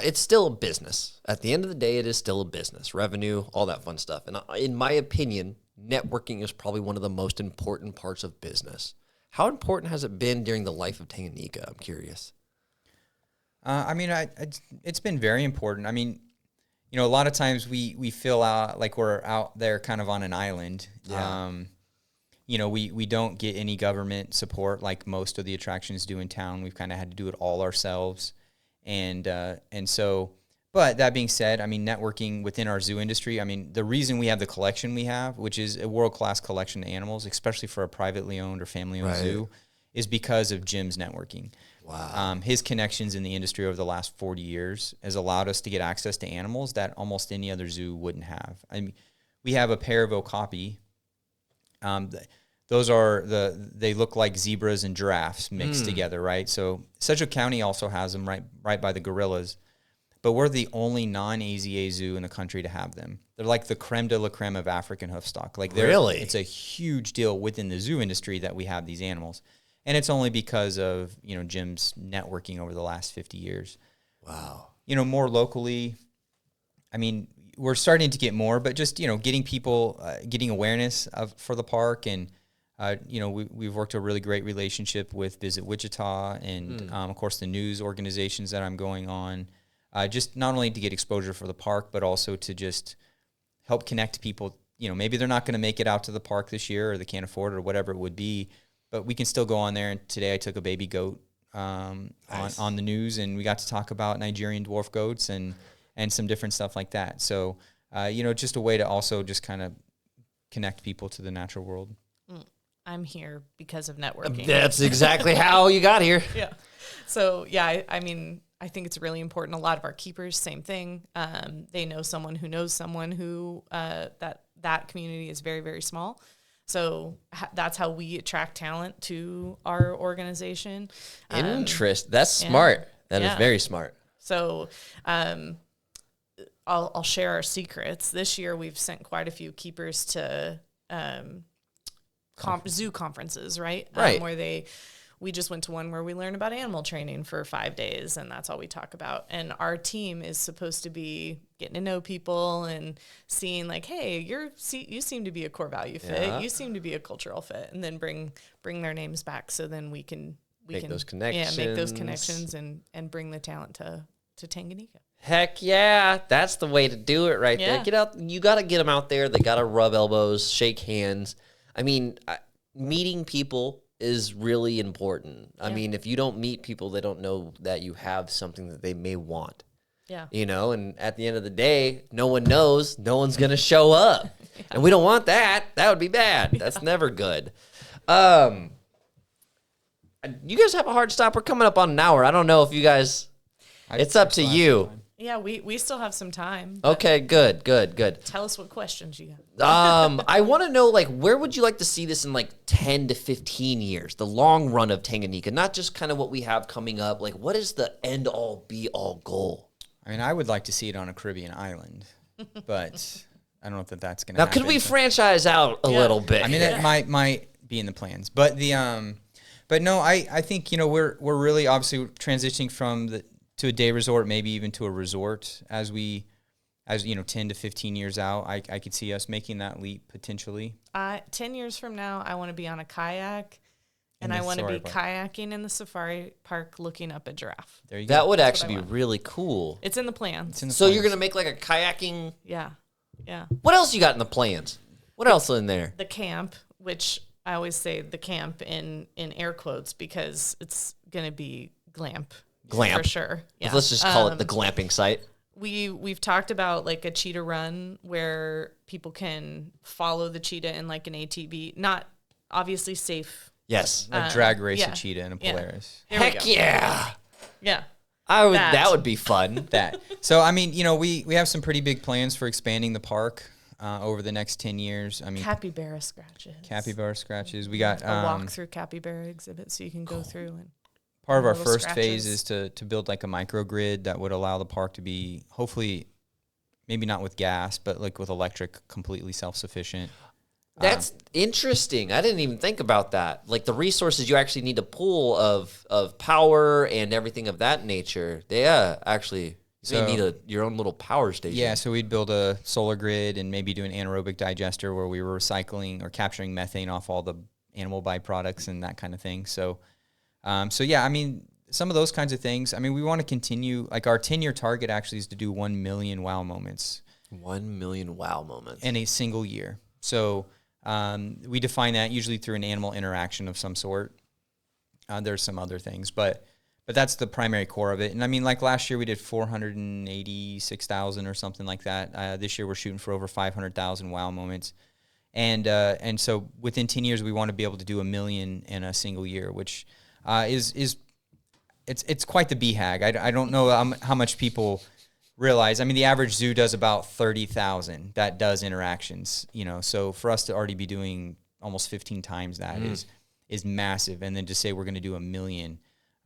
it's still a business. At the end of the day, it is still a business. Revenue, all that fun stuff. And in my opinion, networking is probably one of the most important parts of business. How important has it been during the life of Tanganyika? I'm curious. It's been very important. I mean, a lot of times we feel out like we're out there kind of on an island. Yeah. We don't get any government support like most of the attractions do in town. We've kind of had to do it all ourselves. And so, but that being said, networking within our zoo industry, the reason we have the collection we have, which is a world-class collection of animals, especially for a privately owned or family-owned zoo, is because of Jim's networking. Wow. His connections in the industry over the last 40 years has allowed us to get access to animals that almost any other zoo wouldn't have. We have a pair of okapi. They look like zebras and giraffes mixed together, right? So Sedgwick County also has them right by the gorillas, but we're the only non-AZA zoo in the country to have them. They're like the creme de la creme of African hoofstock. Really? It's a huge deal within the zoo industry that we have these animals. And it's only because of, Jim's networking over the last 50 years. Wow. More locally, we're starting to get more, but just, getting people, getting awareness for the park. And, we've worked a really great relationship with Visit Wichita and, of course, the news organizations that I'm going on. just not only to get exposure for the park, but also to just help connect people. You know, maybe they're not going to make it out to the park this year, or they can't afford it, or whatever it would be, but we can still go on there. And today I took a baby goat nice. on the news, and we got to talk about Nigerian dwarf goats and some different stuff like that. So, just a way to also just kind of connect people to the natural world. I'm here because of networking. That's exactly how you got here. Yeah. So, yeah, I mean, I think it's really important. A lot of our keepers, same thing. They know someone who knows someone who that community is very, very small. So that's how we attract talent to our organization. That's smart. That is very smart. So I'll share our secrets. This year we've sent quite a few keepers to zoo conferences, right? Where we just went to one where we learned about animal training for 5 days, and that's all we talk about. And our team is supposed to be getting to know people and seeing like, hey, you seem to be a core value fit. Yeah. You seem to be a cultural fit, and then bring their names back so then we can make those connections. Yeah, make those connections and bring the talent to Tanganyika. Heck yeah, that's the way to do it right there. Get out. You got to get them out there. They got to rub elbows, shake hands. I mean, meeting people is really important. I mean, if you don't meet people, they don't know that you have something that they may want. Yeah. And at the end of the day, no one knows, no one's going to show up. And we don't want that. That would be bad. That's never good. You guys have a hard stop. We're coming up on an hour. I don't know if you guys, it's up to you. Yeah, we still have some time. Okay, good. Tell us what questions you got. I want to know, like, where would you like to see this in, like, 10 to 15 years, the long run of Tanganyika, not just kind of what we have coming up. Like, what is the end-all, be-all goal? I mean, I would like to see it on a Caribbean island, but I don't know if that's going to happen. Now, could we franchise out a little bit? I mean, that might be in the plans. But but no, I think, we're really obviously transitioning from to a day resort, maybe even to a resort as 10 to 15 years out. I could see us making that leap potentially. 10 years from now, I want to be on a kayak, and I want to be kayaking in the safari park looking up a giraffe. There you go. That would actually be really cool. It's in the plans. So you're going to make like a kayaking? Yeah. What else you got in the plans? What else in there? The camp, which I always say the camp in air quotes because it's going to be glamp. For sure. Yeah. Let's just call it the glamping site. We've talked about like a cheetah run where people can follow the cheetah in like an ATV, not obviously safe. Yes. Like drag race a cheetah in a Polaris. Heck yeah. Yeah. That would be fun. So, I mean, we have some pretty big plans for expanding the park over the next 10 years. I mean, capybara scratches. We got a walk through capybara exhibit so you can go through and part of our first phase is to build like a microgrid that would allow the park to be hopefully maybe not with gas, but like with electric, completely self-sufficient. That's interesting. I didn't even think about that. Like the resources you actually need to pull of power and everything of that nature. Yeah, actually. So you need your own little power station. Yeah, so we'd build a solar grid and maybe do an anaerobic digester where we were recycling or capturing methane off all the animal byproducts and that kind of thing. So yeah, I mean, some of those kinds of things. I mean, we want to continue. Like our 10-year target actually is to do 1 million wow moments. 1 million wow moments in a single year. So we define that usually through an animal interaction of some sort. There's some other things, but that's the primary core of it. And I mean, like last year we did 486,000 or something like that. This year we're shooting for over 500,000 wow moments. And so within 10 years we want to be able to do 1 million in a single year, which is quite the BHAG. I don't know how much people realize. I mean, the average zoo does about 30,000 that does interactions, so for us to already be doing almost 15 times that is massive. And then to say we're going to do 1 million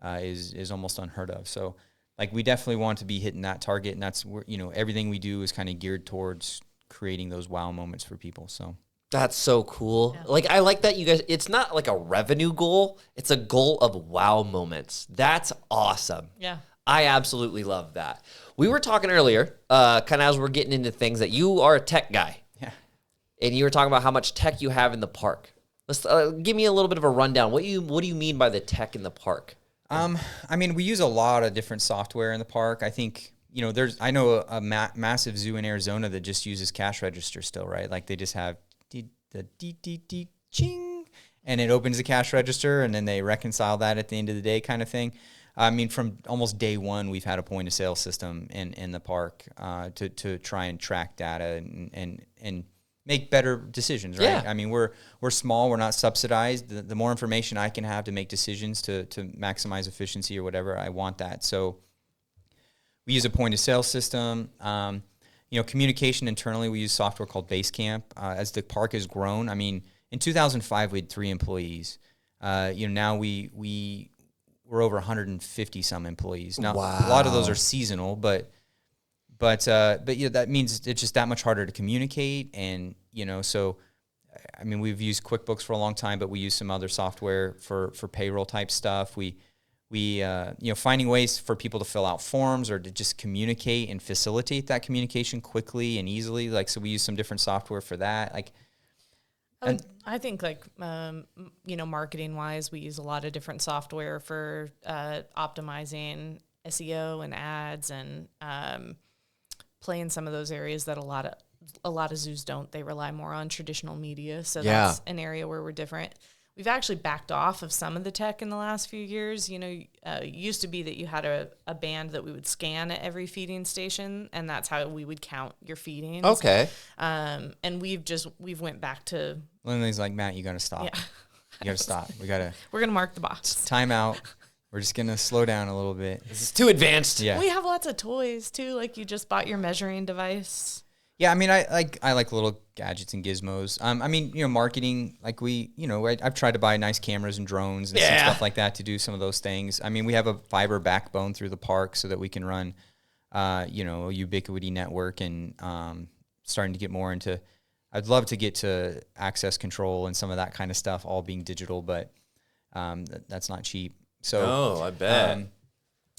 is almost unheard of. So like we definitely want to be hitting that target, and that's where, everything we do is kind of geared towards creating those wow moments for people. So that's so cool. Yeah. Like, I like that you guys, it's not like a revenue goal. It's a goal of wow moments. That's awesome. Yeah. I absolutely love that. We were talking earlier, kind of as we're getting into things, that you are a tech guy. Yeah. And you were talking about how much tech you have in the park. Let's give me a little bit of a rundown. What do you mean by the tech in the park? I mean, we use a lot of different software in the park. I think, I know a massive zoo in Arizona that just uses cash register still, right? Like they just have the ching, and it opens the cash register, and then they reconcile that at the end of the day kind of thing. I mean, from almost day one, we've had a point of sale system in the park to try and track data and make better decisions, right? Yeah. I mean, we're small, we're not subsidized. The more information I can have to make decisions to maximize efficiency or whatever, I want that. So we use a point of sale system. Communication internally, we use software called Basecamp. As the park has grown, I mean, in 2005 we had 3 employees. Now we're over 150 some employees. Now wow. A lot of those are seasonal, but that means it's just that much harder to communicate. And so I mean, we've used QuickBooks for a long time, but we use some other software for payroll type stuff. We finding ways for people to fill out forms or to just communicate and facilitate that communication quickly and easily. Like, so we use some different software for that. Like, I think marketing wise, we use a lot of different software for optimizing SEO and ads and play in some of those areas that a lot of zoos don't. They rely more on traditional media. So that's an area where we're different. We've actually backed off of some of the tech in the last few years. It used to be that you had a band that we would scan at every feeding station, and that's how we would count your feedings. Okay. And we've went back to... LynnLee's like, Matt, you got to stop. Yeah. You got to stop. We're going to mark the box. Time out. We're just going to slow down a little bit. This is too advanced. Yeah. We have lots of toys, too. Like, you just bought your measuring device. Yeah, I mean, I like little gadgets and gizmos. I mean, marketing, like I've tried to buy nice cameras and drones and some stuff like that to do some of those things. I mean, we have a fiber backbone through the park so that we can run, a ubiquity network, and starting to get more into, I'd love to get to access control and some of that kind of stuff, all being digital, but that's not cheap. So, I bet.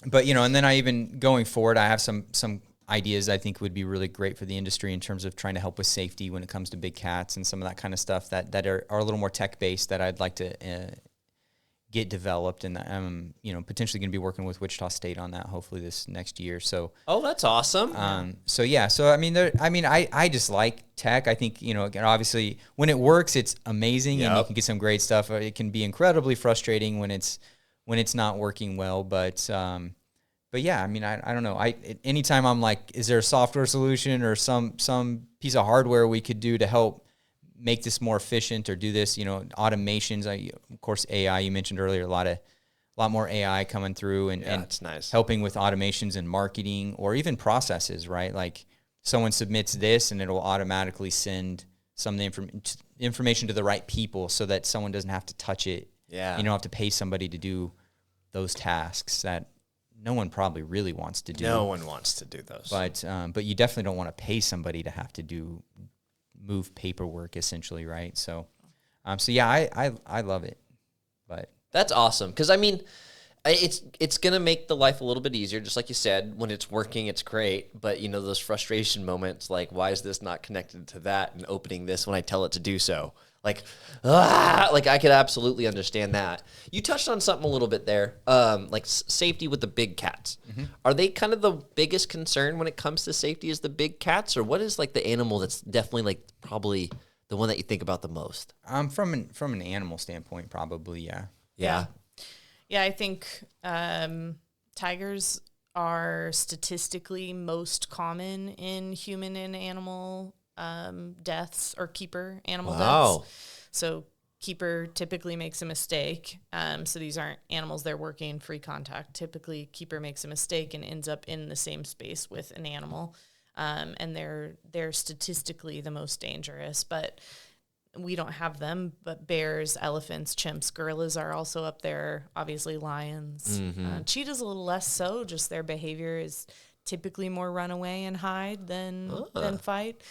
But, and then going forward, I have some ideas I think would be really great for the industry in terms of trying to help with safety when it comes to big cats and some of that kind of stuff that are a little more tech-based that I'd like to get developed. And I'm, potentially going to be working with Wichita State on that hopefully this next year. So, oh, that's awesome. So I mean, I just like tech. I think, obviously when it works, it's amazing and you can get some great stuff. It can be incredibly frustrating when it's not working well, but yeah, I mean, I don't know. Anytime I'm like, is there a software solution or some piece of hardware we could do to help make this more efficient or do this, automations. Of course, AI, you mentioned earlier, a lot more AI coming through and that's nice. Helping with automations and marketing or even processes, right? Like someone submits this and it'll automatically send some of the information to the right people so that someone doesn't have to touch it. Yeah. You don't have to pay somebody to do those tasks that no one probably really wants to do. No one wants to do those. But you definitely don't want to pay somebody to have to move paperwork essentially, right? So, yeah, I love it. But that's awesome because I mean, it's gonna make the life a little bit easier, just like you said. When it's working, it's great. But those frustration moments, like why is this not connected to that, and opening this when I tell it to do so. Like I could absolutely understand that. You touched on something a little bit there, like safety with the big cats. Mm-hmm. Are they kind of the biggest concern when it comes to safety is the big cats, or what is like the animal that's definitely like probably the one that you think about the most? From an animal standpoint, probably, yeah. Yeah, I think tigers are statistically most common in human and animal deaths or keeper animal deaths. So keeper typically makes a mistake. So these aren't animals they're working free contact. Typically keeper makes a mistake and ends up in the same space with an animal. And they're statistically the most dangerous, but we don't have them. But bears, elephants, chimps, gorillas are also up there. Obviously lions, cheetahs a little less so. Just their behavior is typically more run away and hide than fight.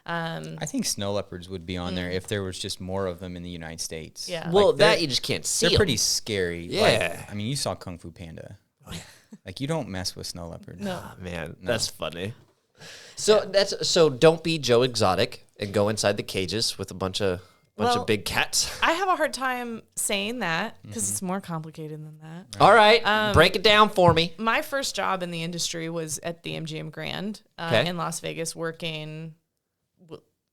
I think snow leopards would be on there if there was just more of them in the United States. Yeah. Well, like that you just can't see. They're pretty scary. Yeah. Like, I mean, you saw Kung Fu Panda. Like, you don't mess with snow leopards. No. Oh, man, that's funny. So so don't be Joe Exotic and go inside the cages with a bunch of Bunch of big cats. I have a hard time saying that because it's more complicated than that. All right. Break it down for me. My first job in the industry was at the MGM Grand in Las Vegas, working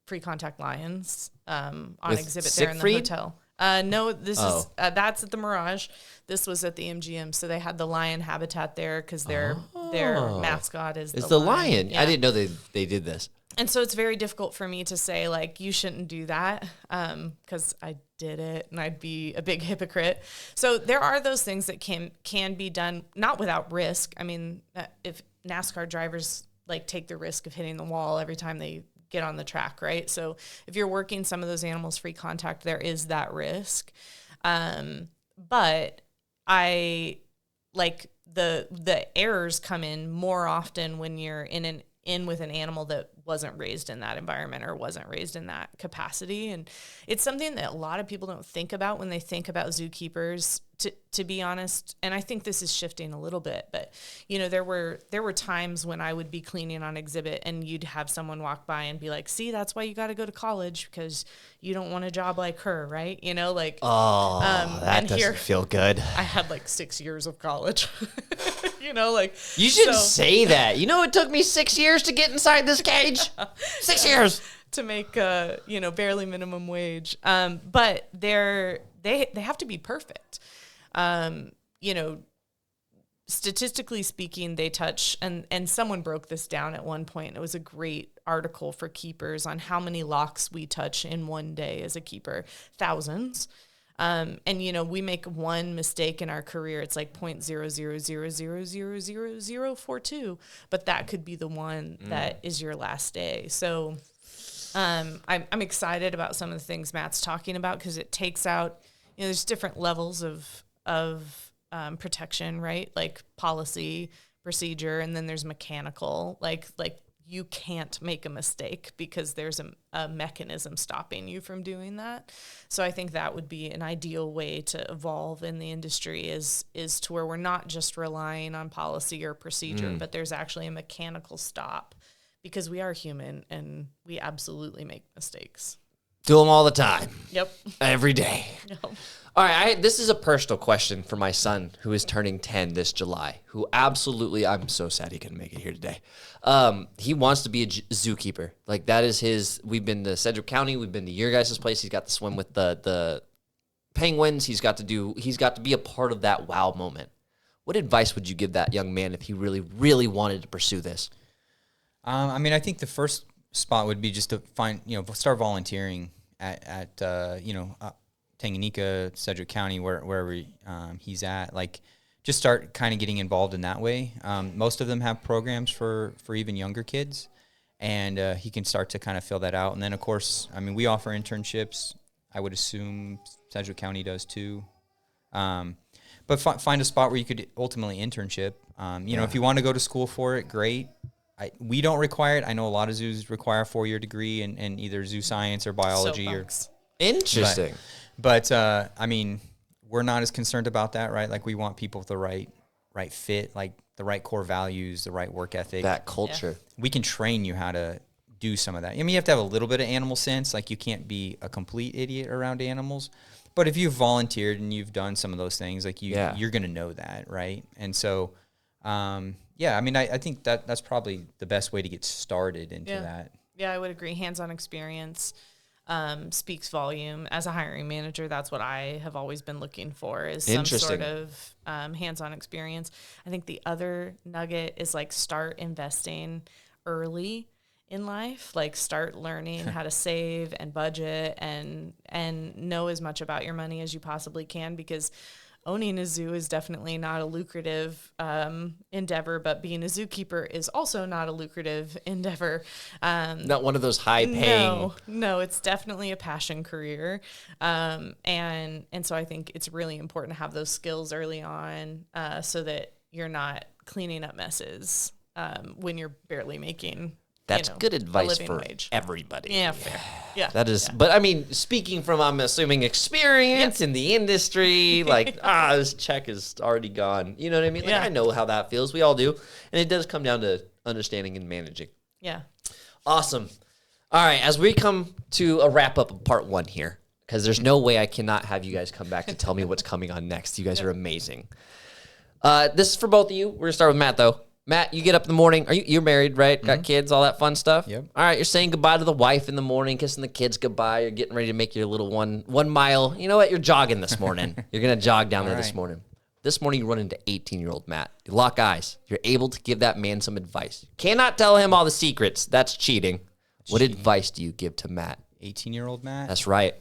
pre-contact lions on With exhibit there in the Siegfried? hotel. No, this is that's at the Mirage. This was at the MGM, so they had the lion habitat there because their mascot is the lion. Yeah. I didn't know they did this. And so it's very difficult for me to say, like, you shouldn't do that because I did it and I'd be a big hypocrite. So there are those things that can be done, not without risk. I mean, if NASCAR drivers, like, take the risk of hitting the wall every time they get on the track, right? So if you're working some of those animals free contact, there is that risk. But I, like, the errors come in more often when you're in with an animal that wasn't raised in that environment or wasn't raised in that capacity. And it's something that a lot of people don't think about when they think about zookeepers, to be honest. And I think this is shifting a little bit, but you know, there were times when I would be cleaning on exhibit and you'd have someone walk by and be like, see, that's why you got to go to college, because you don't want a job like her. Right. You know, like, that doesn't feel good. I had like 6 years of college, you know, like, you shouldn't say that. You know, it took me 6 years to get inside this cage. 6 years to make, barely minimum wage. But they have to be perfect. Statistically speaking, they touch, and someone broke this down at one point. It was a great article for keepers on how many locks we touch in one day as a keeper. Thousands. And we make one mistake in our career. It's like 0.0000000042, but that could be the one that is your last day. So, I'm excited about some of the things Matt's talking about, because it takes out, there's different levels of protection, right? Like policy, procedure, and then there's mechanical, like you can't make a mistake because there's a mechanism stopping you from doing that. So I think that would be an ideal way to evolve in the industry is to where we're not just relying on policy or procedure, but there's actually a mechanical stop, because we are human and we absolutely make mistakes. Do them all the time. Yep. Every day. Yep. All right, this is a personal question for my son, who is turning 10 this July, who absolutely, I'm so sad he couldn't make it here today. He wants to be a zookeeper. Like, that is his. We've been to Sedgwick County. We've been to your guys' place. He's got to swim with the penguins. He's got to be a part of that wow moment. What advice would you give that young man if he really, really wanted to pursue this? I think the first spot would be just to start volunteering at Tanganyika, Sedgwick County, wherever he's at. Like, just start kind of getting involved in that way. Most of them have programs for even younger kids, and he can start to kind of fill that out. And then, of course, we offer internships. I would assume Sedgwick County does too. But find a spot where you could ultimately internship. If you want to go to school for it, great. We don't require it. I know a lot of zoos require a 4-year degree in either zoo science or biology. Interesting. But we're not as concerned about that, right? Like, we want people with the right fit, like the right core values, the right work ethic. That culture. Yeah. We can train you how to do some of that. You have to have a little bit of animal sense. Like, you can't be a complete idiot around animals. But if you've volunteered and you've done some of those things, like you're going to know that, right? And so, I think that's probably the best way to get started into that. Yeah, I would agree. Hands-on experience speaks volume. As a hiring manager, that's what I have always been looking for, is some sort of hands-on experience. I think the other nugget is, like, start investing early in life. Like, start learning how to save and budget and know as much about your money as you possibly can, because owning a zoo is definitely not a lucrative endeavor, but being a zookeeper is also not a lucrative endeavor. Not one of those high-paying. No, it's definitely a passion career, and so I think it's really important to have those skills early on, so that you're not cleaning up messes when you're barely making. That's good advice for wage. Everybody. Yeah, fair. Yeah. That is, but speaking from, I'm assuming, experience in the industry, like, this check is already gone. You know what I mean? Like, I know how that feels. We all do. And it does come down to understanding and managing. Yeah. Awesome. All right. As we come to a wrap up of part 1 here, because there's no way I cannot have you guys come back to tell me what's coming on next. You guys are amazing. This is for both of you. We're gonna start with Matt though. Matt, you get up in the morning. You're married, right? Got kids, all that fun stuff. Yep. All right, you're saying goodbye to the wife in the morning, kissing the kids goodbye. You're getting ready to make your little one mile. You know what? You're jogging this morning. You're gonna jog down there this morning. This morning, you run into 18-year-old Matt. You lock eyes. You're able to give that man some advice. You cannot tell him all the secrets. That's cheating. What advice do you give to Matt? 18-year-old Matt? That's right.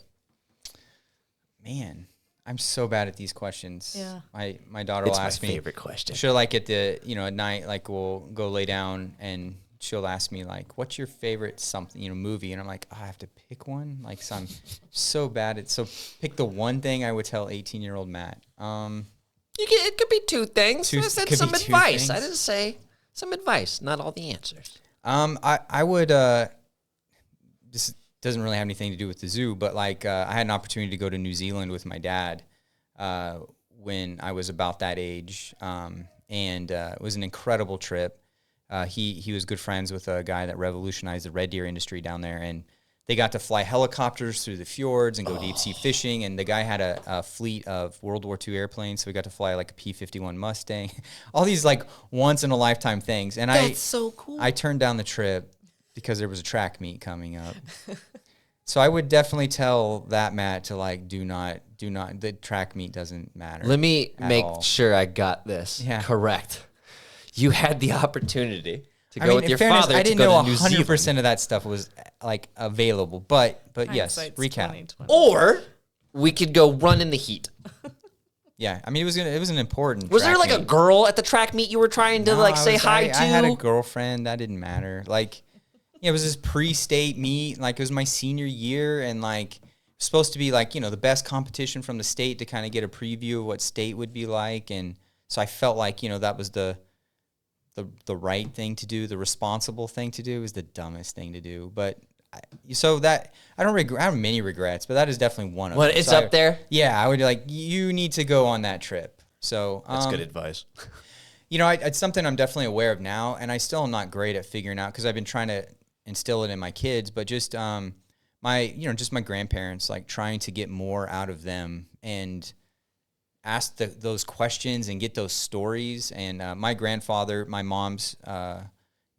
Man, I'm so bad at these questions. Yeah. My daughter will ask me. It's my favorite question. She'll like at the, at night, like we'll go lay down and she'll ask me like, what's your favorite something, movie? And I'm like, I have to pick one. Like, so I'm so bad at, so pick the one thing I would tell 18-year-old Matt. It could be two things. I said some advice. Things. I didn't say some advice, not all the answers. I would, this doesn't really have anything to do with the zoo, but like I had an opportunity to go to New Zealand with my dad when I was about that age, and it was an incredible trip. He was good friends with a guy that revolutionized the red deer industry down there, and they got to fly helicopters through the fjords and go deep sea fishing. And the guy had a fleet of World War II airplanes, so we got to fly like a P-51 Mustang. All these like once in a lifetime things. And That's so cool. I turned down the trip because there was a track meet coming up. So I would definitely tell that Matt to like do not. The track meet doesn't matter. Let me make sure I got this correct. You had the opportunity to go with your father. I didn't know 100% of that stuff was like available, but yes, Hindsight's recap. 20/20. Or we could go run in the heat. Yeah, I mean it was an important. Was there track like meet. a girl at the track meet you were trying to say hi to? I had a girlfriend. That didn't matter. Like, it was this pre-state meet. Like, it was my senior year, and like it was supposed to be like the best competition from the state to kind of get a preview of what state would be like, and so I felt like that was the right thing to do. The responsible thing to do is the dumbest thing to do. But I don't have many regrets, but that is definitely one of them. It's up there? Yeah, I would like, you need to go on that trip. So that's good advice. It's something I'm definitely aware of now, and I still am not great at figuring out because I've been trying to instill it in my kids, but just just my grandparents, like trying to get more out of them and ask those questions and get those stories. And my grandfather, my mom's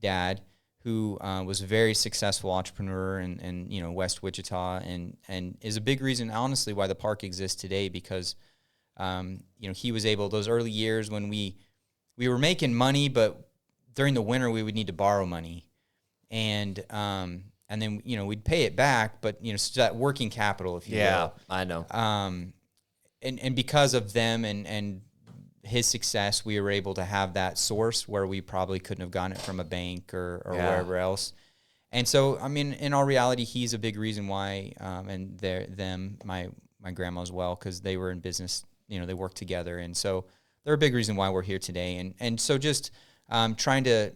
dad, who was a very successful entrepreneur in West Wichita, and is a big reason, honestly, why the park exists today, because he was able, those early years when we were making money, but during the winter we would need to borrow money, and then we'd pay it back, but so that working capital, if you will. Yeah, I know. And because of them and his success, we were able to have that source where we probably couldn't have gotten it from a bank or wherever else. And so, I mean, in all reality, he's a big reason why, and my grandma as well, because they were in business, they worked together. And so they're a big reason why we're here today. And so just trying to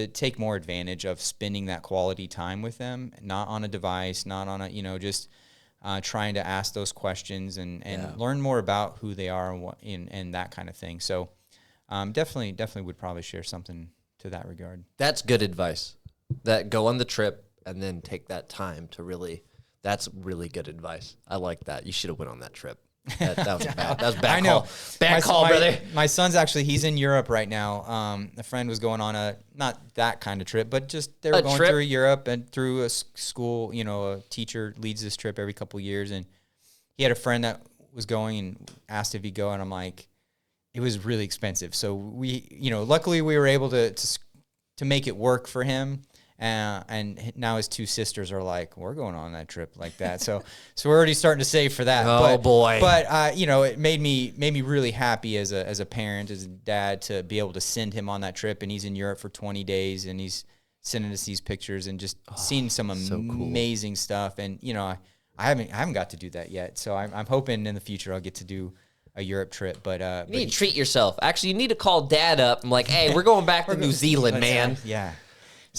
take more advantage of spending that quality time with them, not on a device, not on a, just trying to ask those questions and learn more about who they are and what and that kind of thing. So definitely would probably share something to that regard. That's good advice. That go on the trip and then take that time to really. That's really good advice. I like that. You should have went on that trip. That was bad. That was bad. I know. Bad call, brother. My son's actually, he's in Europe right now. A friend was going on a, not that kind of trip, but just they were going through Europe and through a school, a teacher leads this trip every couple of years. And he had a friend that was going and asked if he'd go. And I'm like, it was really expensive. So we, luckily we were able to make it work for him. And now his two sisters are like, we're going on that trip like that. So we're already starting to save for that. Oh, boy. But it made me really happy as a parent, as a dad, to be able to send him on that trip. And he's in Europe for 20 days and he's sending us these pictures and just seeing some amazing stuff. And, I haven't got to do that yet. So I'm hoping in the future I'll get to do a Europe trip. But you need to treat yourself. Actually, you need to call Dad up. I'm like, hey, we're going back to New Zealand, man. Yeah.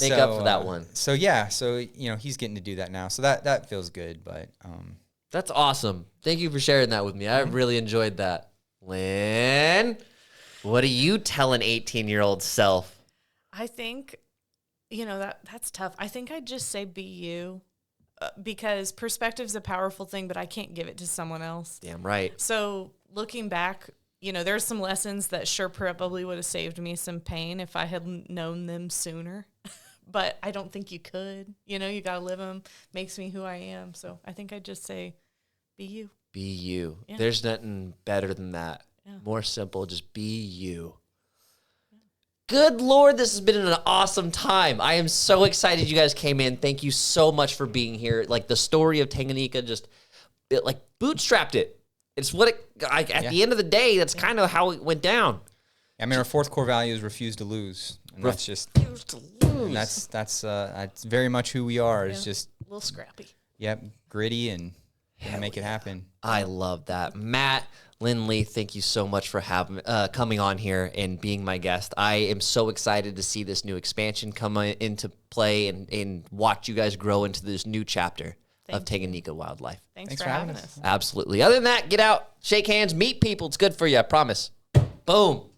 Make up for that one. So he's getting to do that now. So that feels good. But that's awesome. Thank you for sharing that with me. I really enjoyed that. Lynn, what do you tell an 18-year-old self? I think, that's tough. I think I'd just say be you. because perspective's a powerful thing, but I can't give it to someone else. Damn right. So looking back, there's some lessons that sure probably would have saved me some pain if I had known them sooner. But I don't think you could. You got to live them. Makes me who I am. So I think I'd just say, be you. Be you. Yeah. There's nothing better than that. Yeah. More simple. Just be you. Good Lord, this has been an awesome time. I am so excited you guys came in. Thank you so much for being here. Like, the story of Tanganyika bootstrapped it. It's what at the end of the day, that's kind of how it went down. I mean, our fourth core value is refuse to lose. And that's just, refuse to lose. That's very much who we are. It's just a little scrappy. Yep, gritty and make it happen. I love that. Matt, Lindley, thank you so much for coming on here and being my guest. I am so excited to see this new expansion come into play and watch you guys grow into this new chapter of Tanganyika Wildlife. Thanks for having us. Absolutely. Other than that, get out, shake hands, meet people. It's good for you, I promise. Boom.